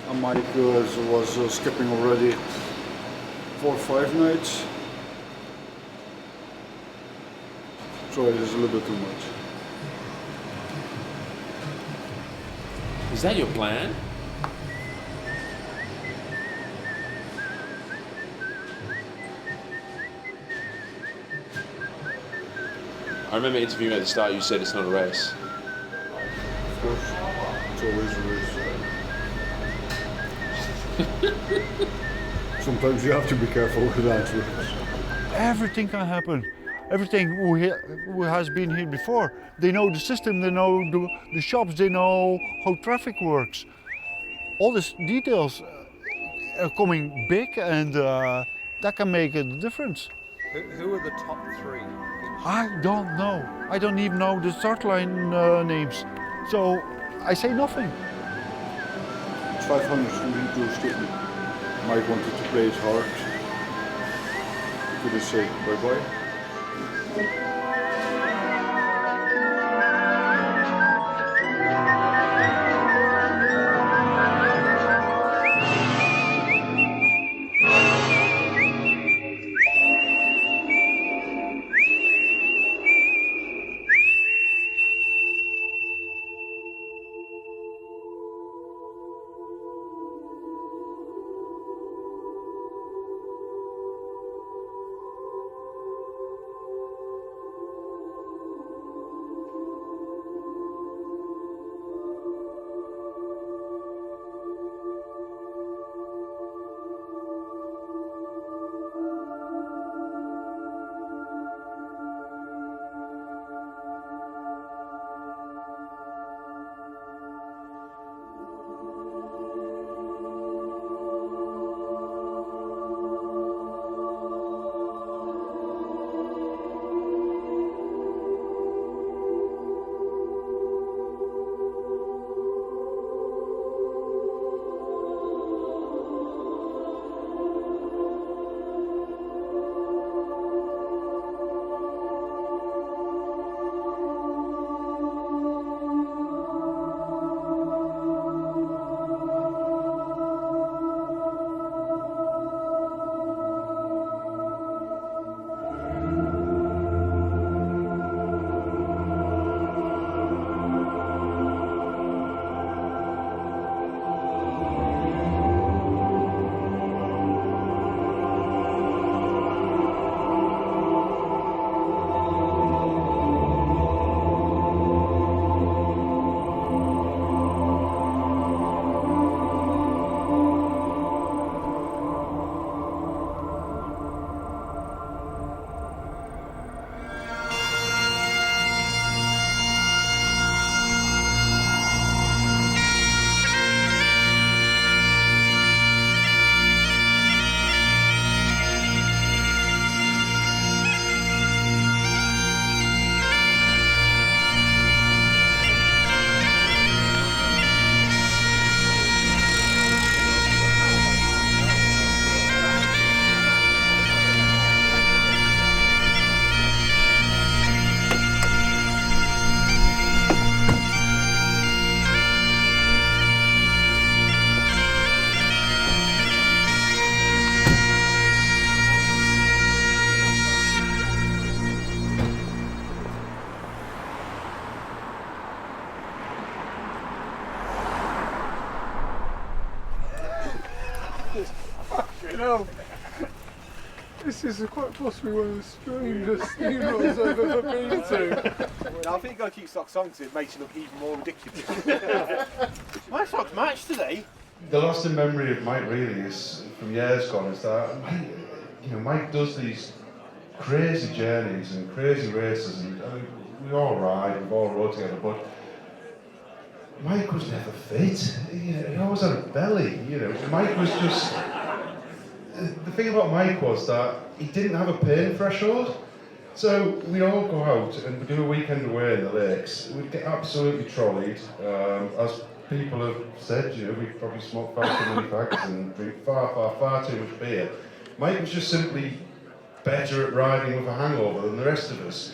And Mike was skipping already 4 or 5 nights. So it is a little bit too much. Is that your plan? I remember interviewing at the start, you said it's not a race. Of course, it's always a race. Sometimes you have to be careful with that. Everything can happen. Everything who has been here before. They know the system, they know the shops, they know how traffic works. All these details are coming big and that can make a difference. Who are the top 3? I don't know. I don't even know the start line names. So I say nothing. It's 500 for me to skip me. Mike wanted to play it hard. Could I say bye-bye? Fucking hell. This is quite possibly one of the strangest funerals I've ever been to. No, I think you've got to keep socks on because it makes you look even more ridiculous. My socks match today. The lasting memory of Mike really is from years gone is that Mike does these crazy journeys and crazy races, and we all ride, we've all rode together, but Mike was never fit. He always had a belly. Mike was just. The thing about Mike was that he didn't have a pain threshold. So we all go out and we do a weekend away in the lakes. We'd get absolutely trolleyed. As people have said, we probably smoke far too many fags and drink far too much beer. Mike was just simply better at riding with a hangover than the rest of us.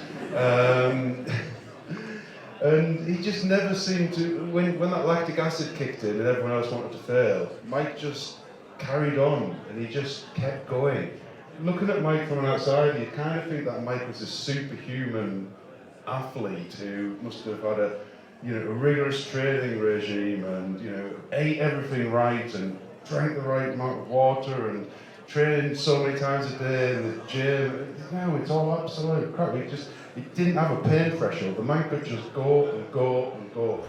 And he just never seemed to, when that lactic acid kicked in and everyone else wanted to fail, Mike just carried on and he just kept going. Looking at Mike from an outside, you kind of think that Mike was a superhuman athlete who must have had a rigorous training regime and ate everything right and drank the right amount of water and trained so many times a day in the gym. No, it's all absolute crap. He didn't have a pain threshold. The man could just go and go and go.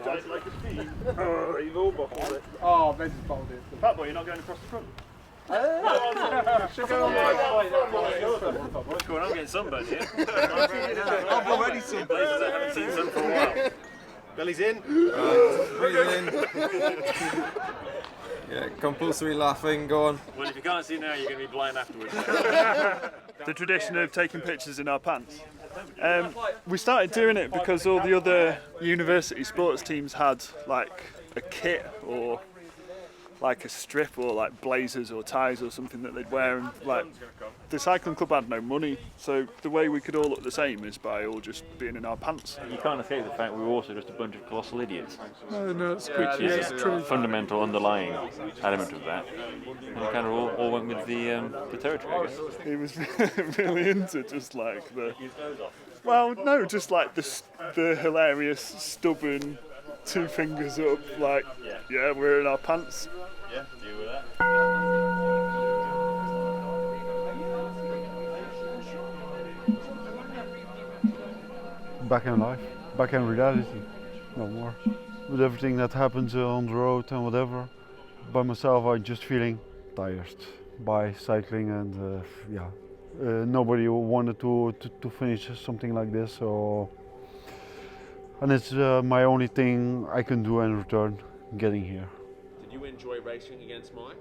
Guys like a speed. You've all bottled it. Oh, Ben's bottled it. Fat boy, you're not going across the front. Should go on What's going on? I'm getting sunburned here. I've already sunburned. I haven't seen sun for a while. Belly's in. Breathing in. Yeah, compulsory laughing, go on. Well, if you can't see now, you're going to be blind afterwards. The tradition of taking pictures in our pants. We started doing it because all the other university sports teams had like a kit or like a strip or like blazers or ties or something that they'd wear, and like the cycling club had no money, so the way we could all look the same is by all just being in our pants. You can't escape the fact we were also just a bunch of colossal idiots. No, it's which is a fundamental underlying element of that. And we kind of all went with the territory, I guess. He was really into just like just like the hilarious, stubborn, two fingers up, like, yeah, we're in our pants. Yeah, deal with that. Back in life, back in reality, no more. With everything that happens on the road and whatever, by myself I'm just feeling tired by cycling, and nobody wanted to finish something like this, and it's my only thing I can do in return, getting here. Did you enjoy racing against Mike?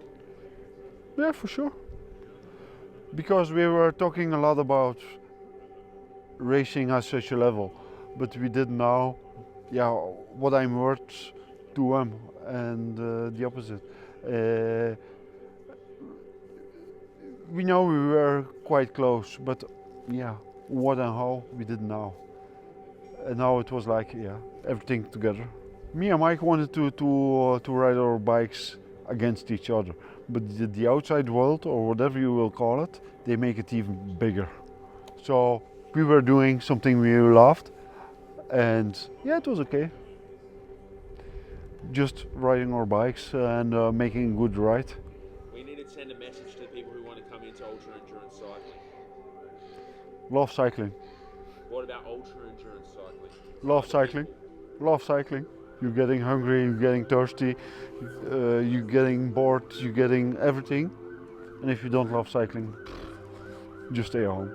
Yeah, for sure. Because we were talking a lot about racing at such a level, but we didn't know, what I'm worth to him, and the opposite. We know we were quite close, but what and how we didn't know. And now it was like, everything together. Me and Mike wanted to ride our bikes against each other, but the outside world, or whatever you will call it, they make it even bigger. So we were doing something we loved, and it was okay. Just riding our bikes and making a good ride. We need to send a message to the people who want to come into ultra endurance cycling. Love cycling. What about ultra endurance cycling? Love cycling. Love cycling. You're getting hungry, you're getting thirsty, you're getting bored, you're getting everything. And if you don't love cycling, just stay at home.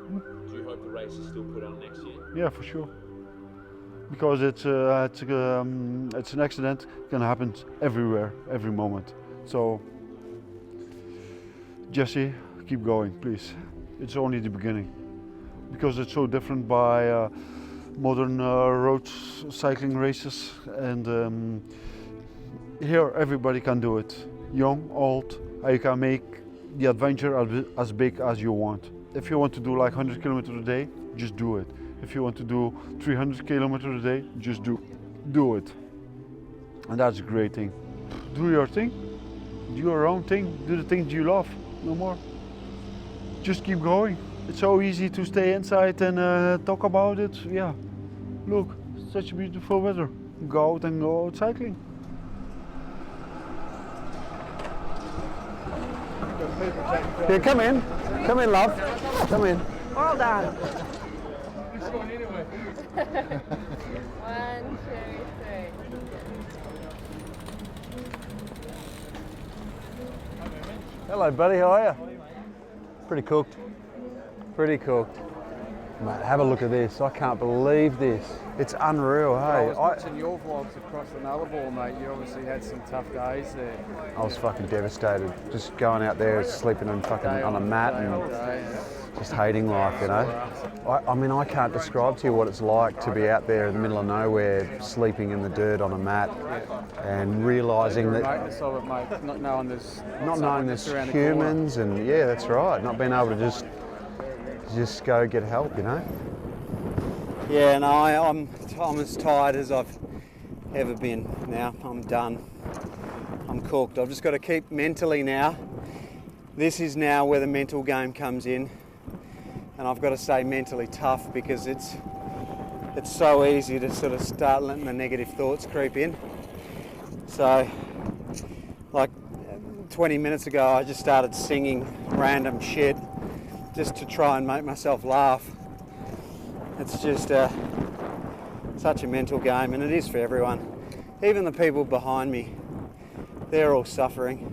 Do you hope the race is still put on next year? Yeah, for sure. Because it's an accident, it can happen everywhere, every moment. So, Jesse, keep going, please. It's only the beginning. Because it's so different by modern road cycling races, and here everybody can do it. Young, old, you can make the adventure as big as you want. If you want to do like 100 kilometers a day, just do it. If you want to do 300 kilometers a day, just do it. And that's a great thing. Do your thing, do your own thing, do the things you love, no more. Just keep going. It's so easy to stay inside and talk about it. Yeah, look, such a beautiful weather. Go out and go out cycling. Yeah, come in. Come in, love. Come in. Well done. 1, 2, 3. Hello, buddy. How are you? Pretty cooked. Pretty cooked. Mate, have a look at this. I can't believe this. It's unreal, hey? I was watching your vlogs across the Nullarbor, mate. You obviously had some tough days there. I was fucking devastated. Just going out there, sleeping on a mat and just hating life, you know? I mean, I can't describe to you what it's like to be out there in the middle of nowhere, sleeping in the dirt on a mat and realising that... Of it, mate. Not knowing there's humans and, yeah, that's right. Not being able to just go get help, you know? Yeah, no, I'm as tired as I've ever been now. I'm done. I'm cooked. I've just got to keep mentally now. This is now where the mental game comes in. And I've got to stay mentally tough because it's so easy to sort of start letting the negative thoughts creep in. So, like 20 minutes ago, I just started singing random shit just to try and make myself laugh. It's just such a mental game, and it is for everyone. Even the people behind me, they're all suffering.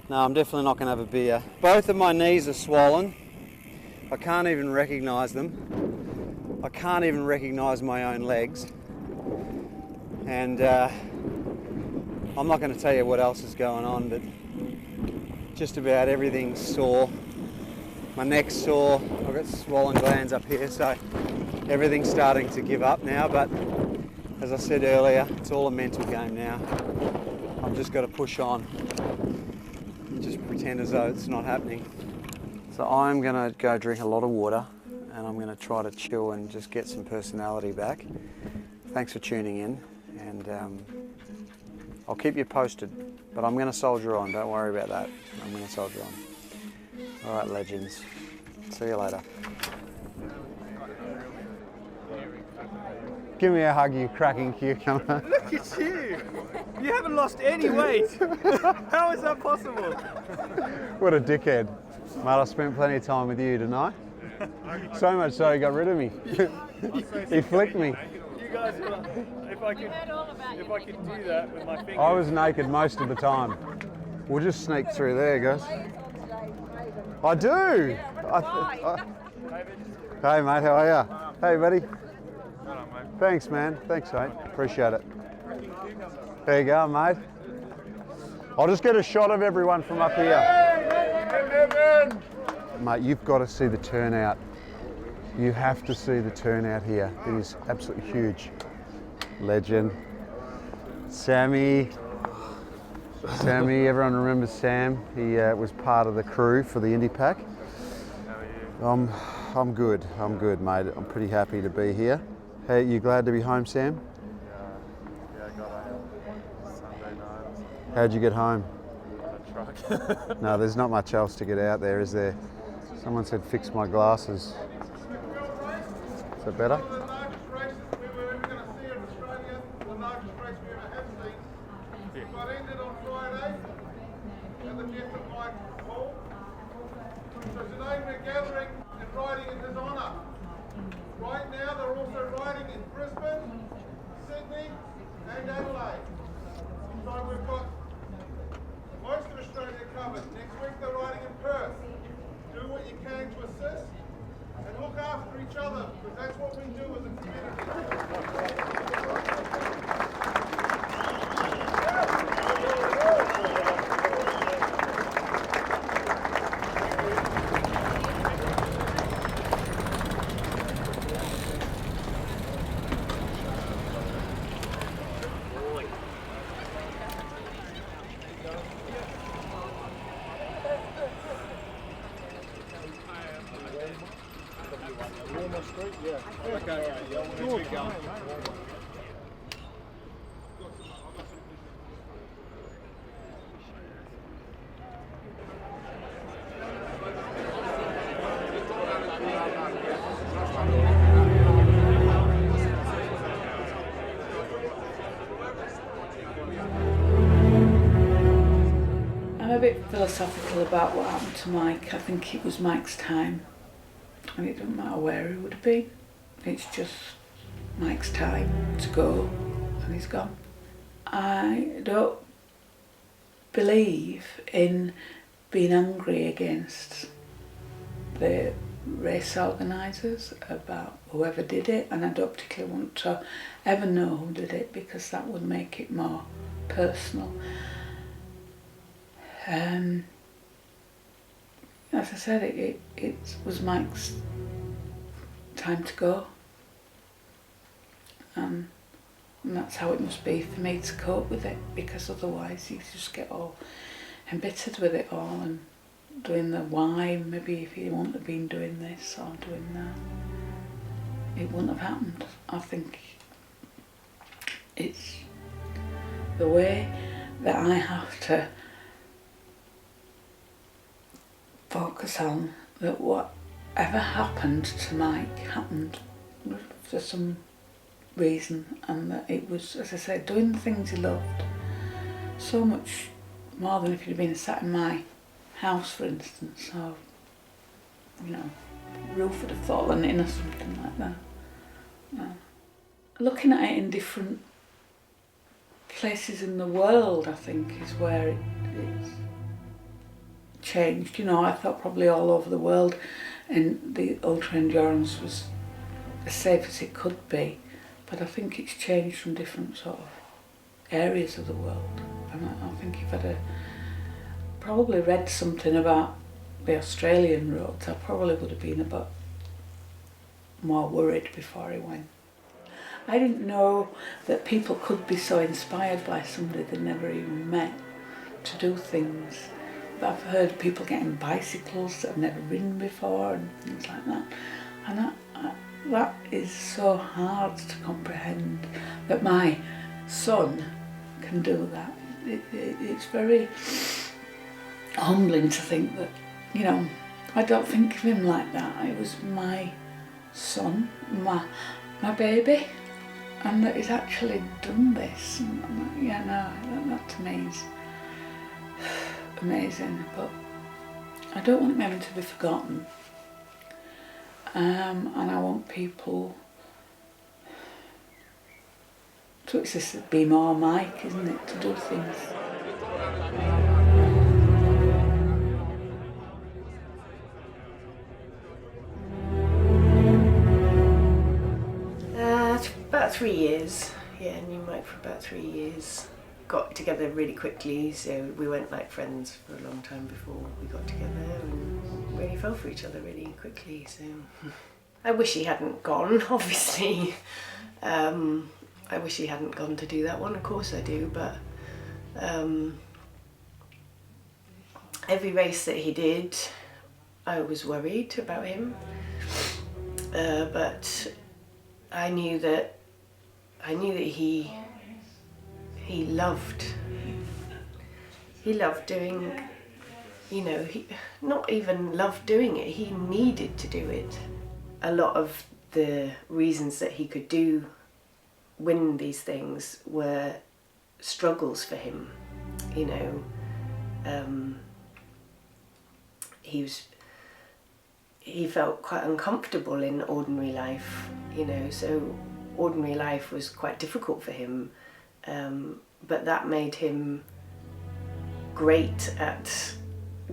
No, I'm definitely not going to have a beer. Both of my knees are swollen. I can't even recognise them. I can't even recognise my own legs. And I'm not going to tell you what else is going on, but just about everything's sore. My neck's sore, I've got swollen glands up here, so everything's starting to give up now, but as I said earlier, it's all a mental game now. I've just got to push on and just pretend as though it's not happening. So I'm going to go drink a lot of water and I'm going to try to chill and just get some personality back. Thanks for tuning in, and I'll keep you posted, but I'm going to soldier on, don't worry about that. I'm going to soldier on. All right, legends. See you later. Give me a hug, you cracking cucumber. Look at you! You haven't lost any weight! How is that possible? What a dickhead. Mate, I spent plenty of time with you tonight. So much so he got rid of me. He flicked me. You guys were, if I could do that with my fingers. I was naked most of the time. We'll just sneak through there, guys. I do! Hey mate, how are you? Hey buddy. Thanks man, thanks mate, appreciate it. There you go mate. I'll just get a shot of everyone from up here. Mate, you've got to see the turnout. You have to see the turnout here. It is absolutely huge. Legend. Sammy, everyone remembers Sam. He was part of the crew for the Indie Pack. How are you? I'm good, mate. I'm pretty happy to be here. Hey, you glad to be home, Sam? Yeah, I got home Sunday night. How'd you get home? On a truck. No, there's not much else to get out there, is there? Someone said fix my glasses. Is that better? Got ended on Friday at the death of Mike Hall. So today we're gathering and riding in his honour. Right now they're also riding in Brisbane, Sydney and Adelaide. So we've got most of Australia covered. Next week they're riding in Perth. Do what you can to assist and look after each other, because that's what we do as a a bit philosophical about what happened to Mike. I think it was Mike's time, and it doesn't matter where he would have been. It's just Mike's time to go, and he's gone. I don't believe in being angry against the race organisers about whoever did it, and I don't particularly want to ever know who did it because that would make it more personal. As I said, it was Mike's time to go, and that's how it must be for me to cope with it, because otherwise you just get all embittered with it all and doing the why. Maybe if he wouldn't have been doing this or doing that, it wouldn't have happened. I think it's the way that I have to focus on that whatever happened to Mike happened for some reason, and that it was, as I said, doing the things he loved so much more than if he'd been sat in my house, for instance, or, you know, roof would have fallen in or something like that. Looking at it in different places in the world, I think, is where it's changed. You know, I thought probably all over the world and the ultra endurance was as safe as it could be, but I think it's changed from different sort of areas of the world. And I think if I'd probably read something about the Australian roads, I probably would have been a bit more worried before I went. I didn't know that people could be so inspired by somebody they never even met to do things. But I've heard people getting bicycles that have never ridden before and things like that. And that is so hard to comprehend, that my son can do that. It's very humbling to think that, you know, I don't think of him like that. It was my son, my baby, and that he's actually done this. And yeah, no, that to me is amazing, but I don't want him to be forgotten, and I want people to, it's just be more Mike, isn't it, to do things. About 3 years, yeah, knew Mike for about 3 years. Got together really quickly, so we weren't like friends for a long time before we got together, and really fell for each other really quickly. So I wish he hadn't gone, obviously. I wish he hadn't gone to do that one, of course I do, but every race that he did, I was worried about him, but I knew that he loved doing, you know, he not even loved doing it, he needed to do it. A lot of the reasons that he could win these things were struggles for him, you know. He felt quite uncomfortable in ordinary life, you know, so ordinary life was quite difficult for him, but that made him great at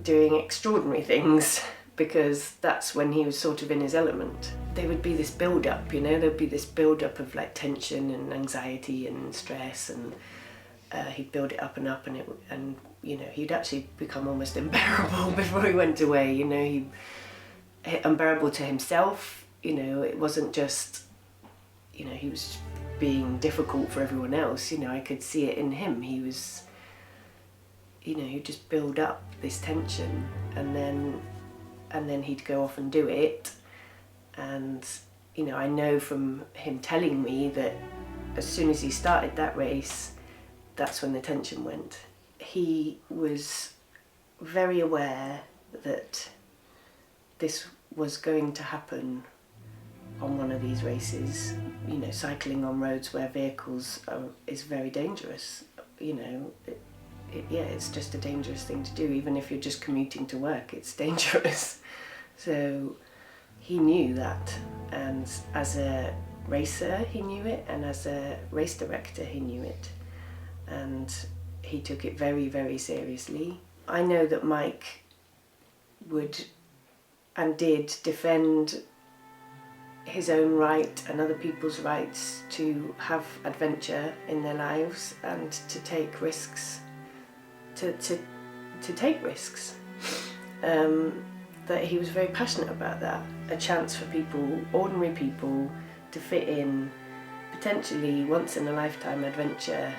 doing extraordinary things, because that's when he was sort of in his element. There would be this build-up, you know, there'd be this build-up of like tension and anxiety and stress, and he'd build it up, and you know, he'd actually become almost unbearable before he went away, you know. He unbearable to himself, you know. It wasn't just, you know, he was being difficult for everyone else, you know. I could see it in him. He was, you know, he'd just build up this tension, and then he'd go off and do it. And, you know, I know from him telling me that as soon as he started that race, that's when the tension went. He was very aware that this was going to happen on one of these races. You know, cycling on roads where vehicles is very dangerous. You know, it's just a dangerous thing to do. Even if you're just commuting to work, it's dangerous. So he knew that, and as a racer he knew it, and as a race director he knew it, and he took it very, very seriously. I know that Mike would and did defend his own right and other people's rights to have adventure in their lives and to take risks, to take risks. That he was very passionate about that. A chance for people, ordinary people, to fit in potentially once in a lifetime adventure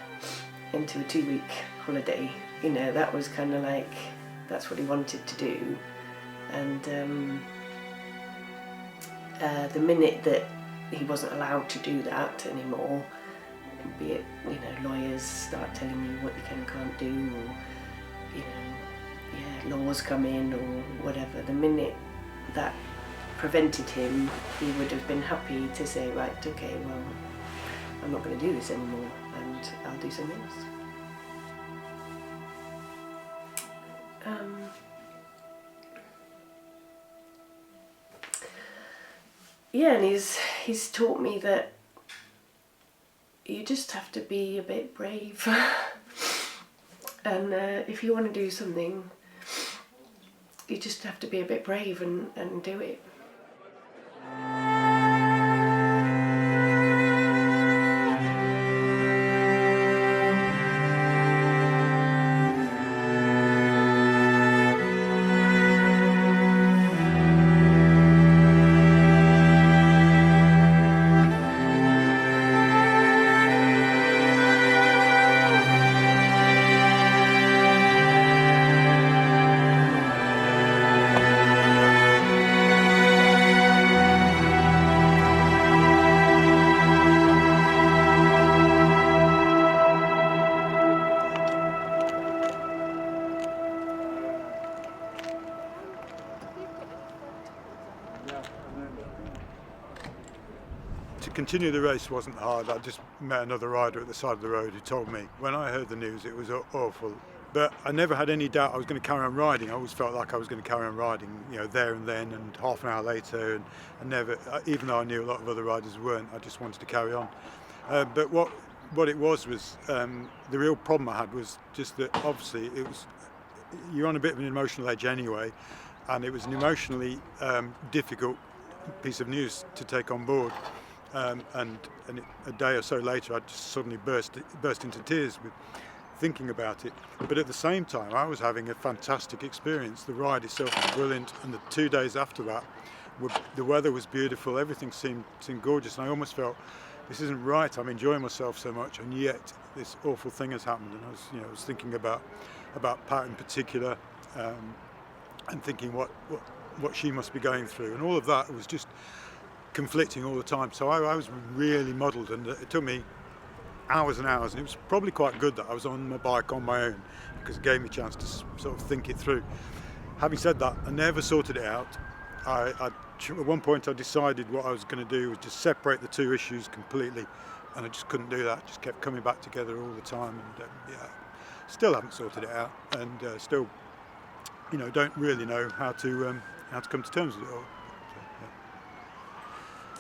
into a 2-week holiday. You know, that was kind of like, that's what he wanted to do. And the minute that he wasn't allowed to do that anymore, be it, you know, lawyers start telling you what you can and can't do, or, you know, laws come in or whatever, the minute that prevented him, he would have been happy to say, right, okay, well, I'm not going to do this anymore and I'll do something else. Yeah, and he's taught me that you just have to be a bit brave. And if you want to do something, you just have to be a bit brave and do it. To continue the race wasn't hard. I just met another rider at the side of the road who told me. When I heard the news, it was awful. But I never had any doubt I was going to carry on riding. I always felt like I was going to carry on riding, you know, there and then, and half an hour later. And I never, even though I knew a lot of other riders weren't, I just wanted to carry on. But what it was the real problem I had was just that obviously you're on a bit of an emotional edge anyway, and it was an emotionally difficult piece of news to take on board. And a day or so later, I just suddenly burst into tears with thinking about it. But at the same time, I was having a fantastic experience. The ride itself was brilliant, and the 2 days after that, the weather was beautiful. Everything seemed gorgeous, and I almost felt, this isn't right. I'm enjoying myself so much, and yet this awful thing has happened. And I was thinking about Pat in particular, and thinking what she must be going through, and all of that was just conflicting all the time. So I was really muddled, and it took me hours and hours, and it was probably quite good that I was on my bike on my own, because it gave me a chance to sort of think it through. Having said that, I never sorted it out. At one point I decided what I was going to do was just separate the two issues completely, and I just couldn't do that. It just kept coming back together all the time, and still haven't sorted it out, and still, you know, don't really know how to come to terms with it all.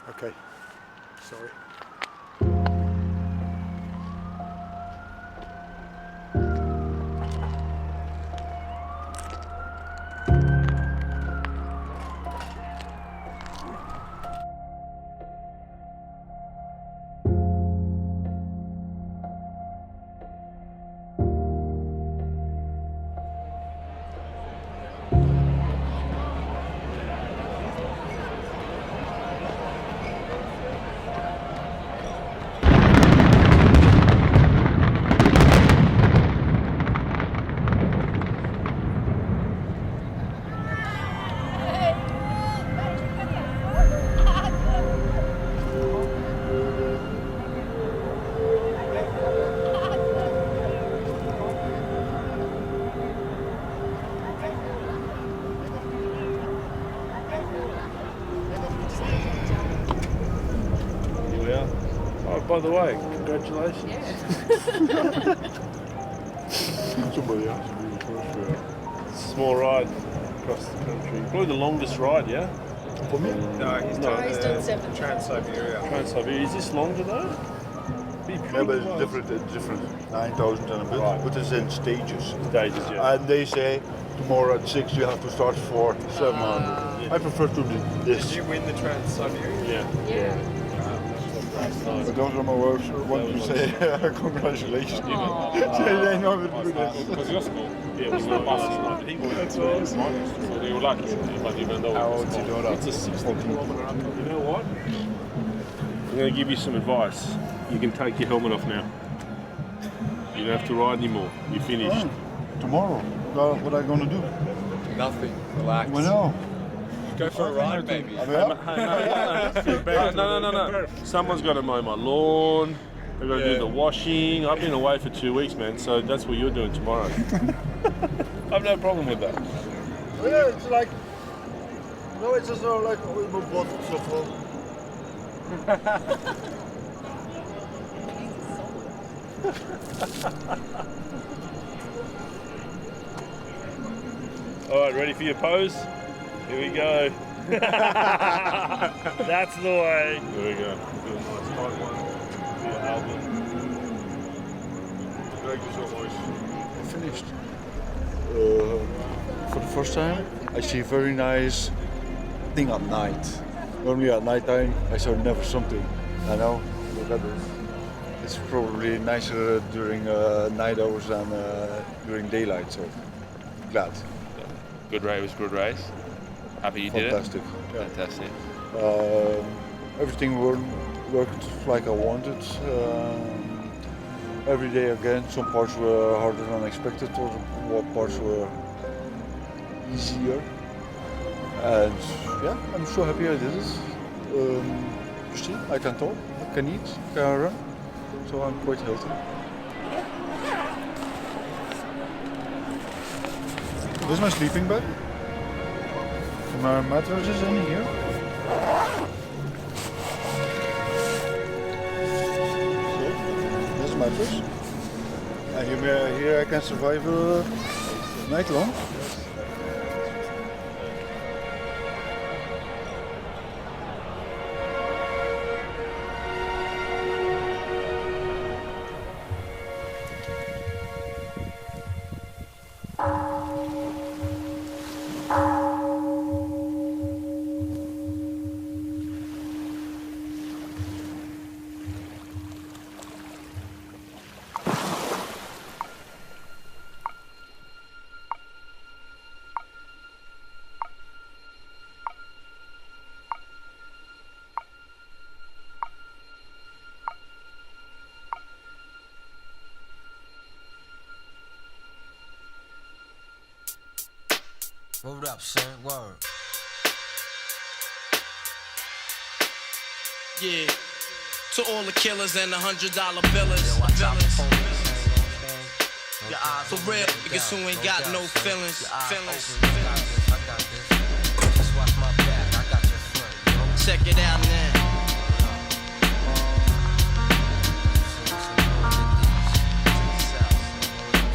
Okay, sorry. By the way, congratulations. Somebody else will be the first. Small ride across the country. Probably the longest ride, yeah? For me? No, he's done 7 Trans-Siberia. Trans-Siberia. Is this longer though? Yeah, but it's different. 9,000 and a bit, but it's in stages. Stages, yeah. And they say tomorrow at 6 you have to start for 700. I prefer to do this. Did you win the Trans-Siberia? Yeah. But those are my words. Want to say congratulations. They know it good. Because your school? Yeah, we were last night. He went to awesome. So they were lucky. Even though how old do you know that? It's a 60 kilometre run. You know what? I'm going to give you some advice. You can take your helmet off now. You don't have to ride anymore. You're finished. Tomorrow. What are you going to do? Nothing. Relax. Well, no. Go for a ride, baby. No. Someone's got to mow my lawn. They've got to do the washing. I've been away for 2 weeks, man, so that's what you're doing tomorrow. I've no problem with that. Yeah, it's like... No, it's just like we both stuff. All right, ready for your pose? Here we go. That's the way. There we go. Do a nice tight one. For your album. Thank you so much. Finished. For the first time, I see a very nice thing at night. Normally at night time, I saw never something. I know, look at this. It's probably nicer during night hours than during daylight, so glad. Good race, it was a good race. Happy you did it? Fantastic. Yeah. Fantastic. Everything worked like I wanted. Every day again, some parts were harder than expected, other parts were easier. And yeah, I'm so happy I did it. You see, I can talk, I can eat, I can run, so I'm quite healthy. This is my sleeping bag. My mattress is in here. So, this is my mattress. And here I can survive night long. Word up, son, word. Yeah, to all the killers and the $100 billers. For real, niggas who ain't got no feelings. Check it out now.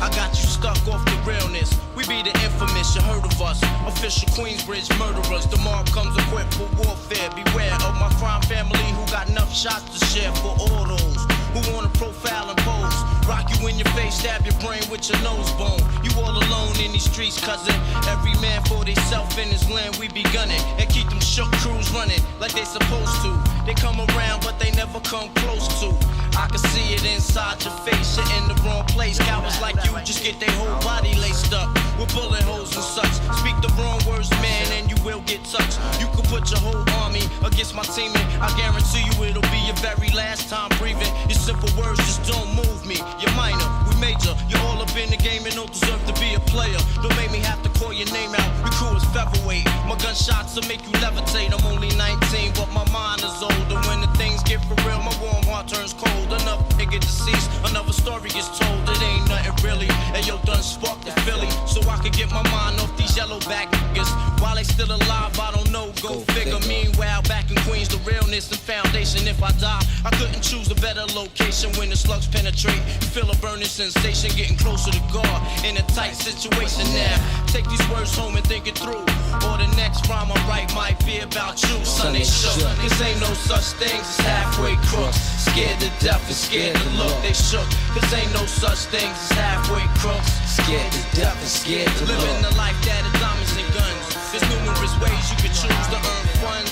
I got you stuck off the realness. We be the infamous, you heard of us. Official Queensbridge murderers. The mob comes equipped for warfare. Beware of my crime family who got enough shots to share for all those who wanna profile and pose. Rock you in your face, stab your brain with your nose bone. You all alone in these streets, cousin. Every man for theyself in his land, we be gunning. And keep them shook crews running like they supposed to. They come around, but they never come close to. I can see it inside your face, you're in the wrong place. Cowards like you just get their whole body laced up with bullet holes and such. Speak the wrong words, man, and you will get touched. You can put your whole army against my team, and I guarantee you it'll be your very last time breathing. Your simple words just don't move me. You're minor, we major. You're all up in the game and don't deserve to be a player. Don't make me have to call your name out. Your crew is featherweight. My gunshots will make you levitate. I'm only 19, but my mind is older. When the things get for real, my warm heart turns cold. Another nigga deceased, another story is told. It ain't nothing really. And yo, done sparked the Philly, so I could get my mind off these yellow back niggas. While they still alive, I don't know, go figure. Meanwhile, back in Queens, the realness and foundation. If I die, I couldn't choose a better location. When the slugs penetrate, feel a burning sensation, getting closer to God in a tight situation now. Take these words home and think it through, or the next rhyme I write might be about you. Son, they shook, cause ain't no such things as halfway crooks. Scared to death and scared to look, they shook, cause ain't no such things as halfway crooks. Scared to death and scared to look. Living the life that is diamonds and guns. There's numerous ways you could choose to earn funds.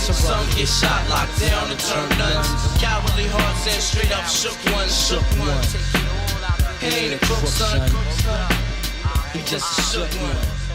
Some get shot, locked down, and turn nuns. Cowardly hearts and straight up shook ones. He ain't a crook, son. He just a shook one.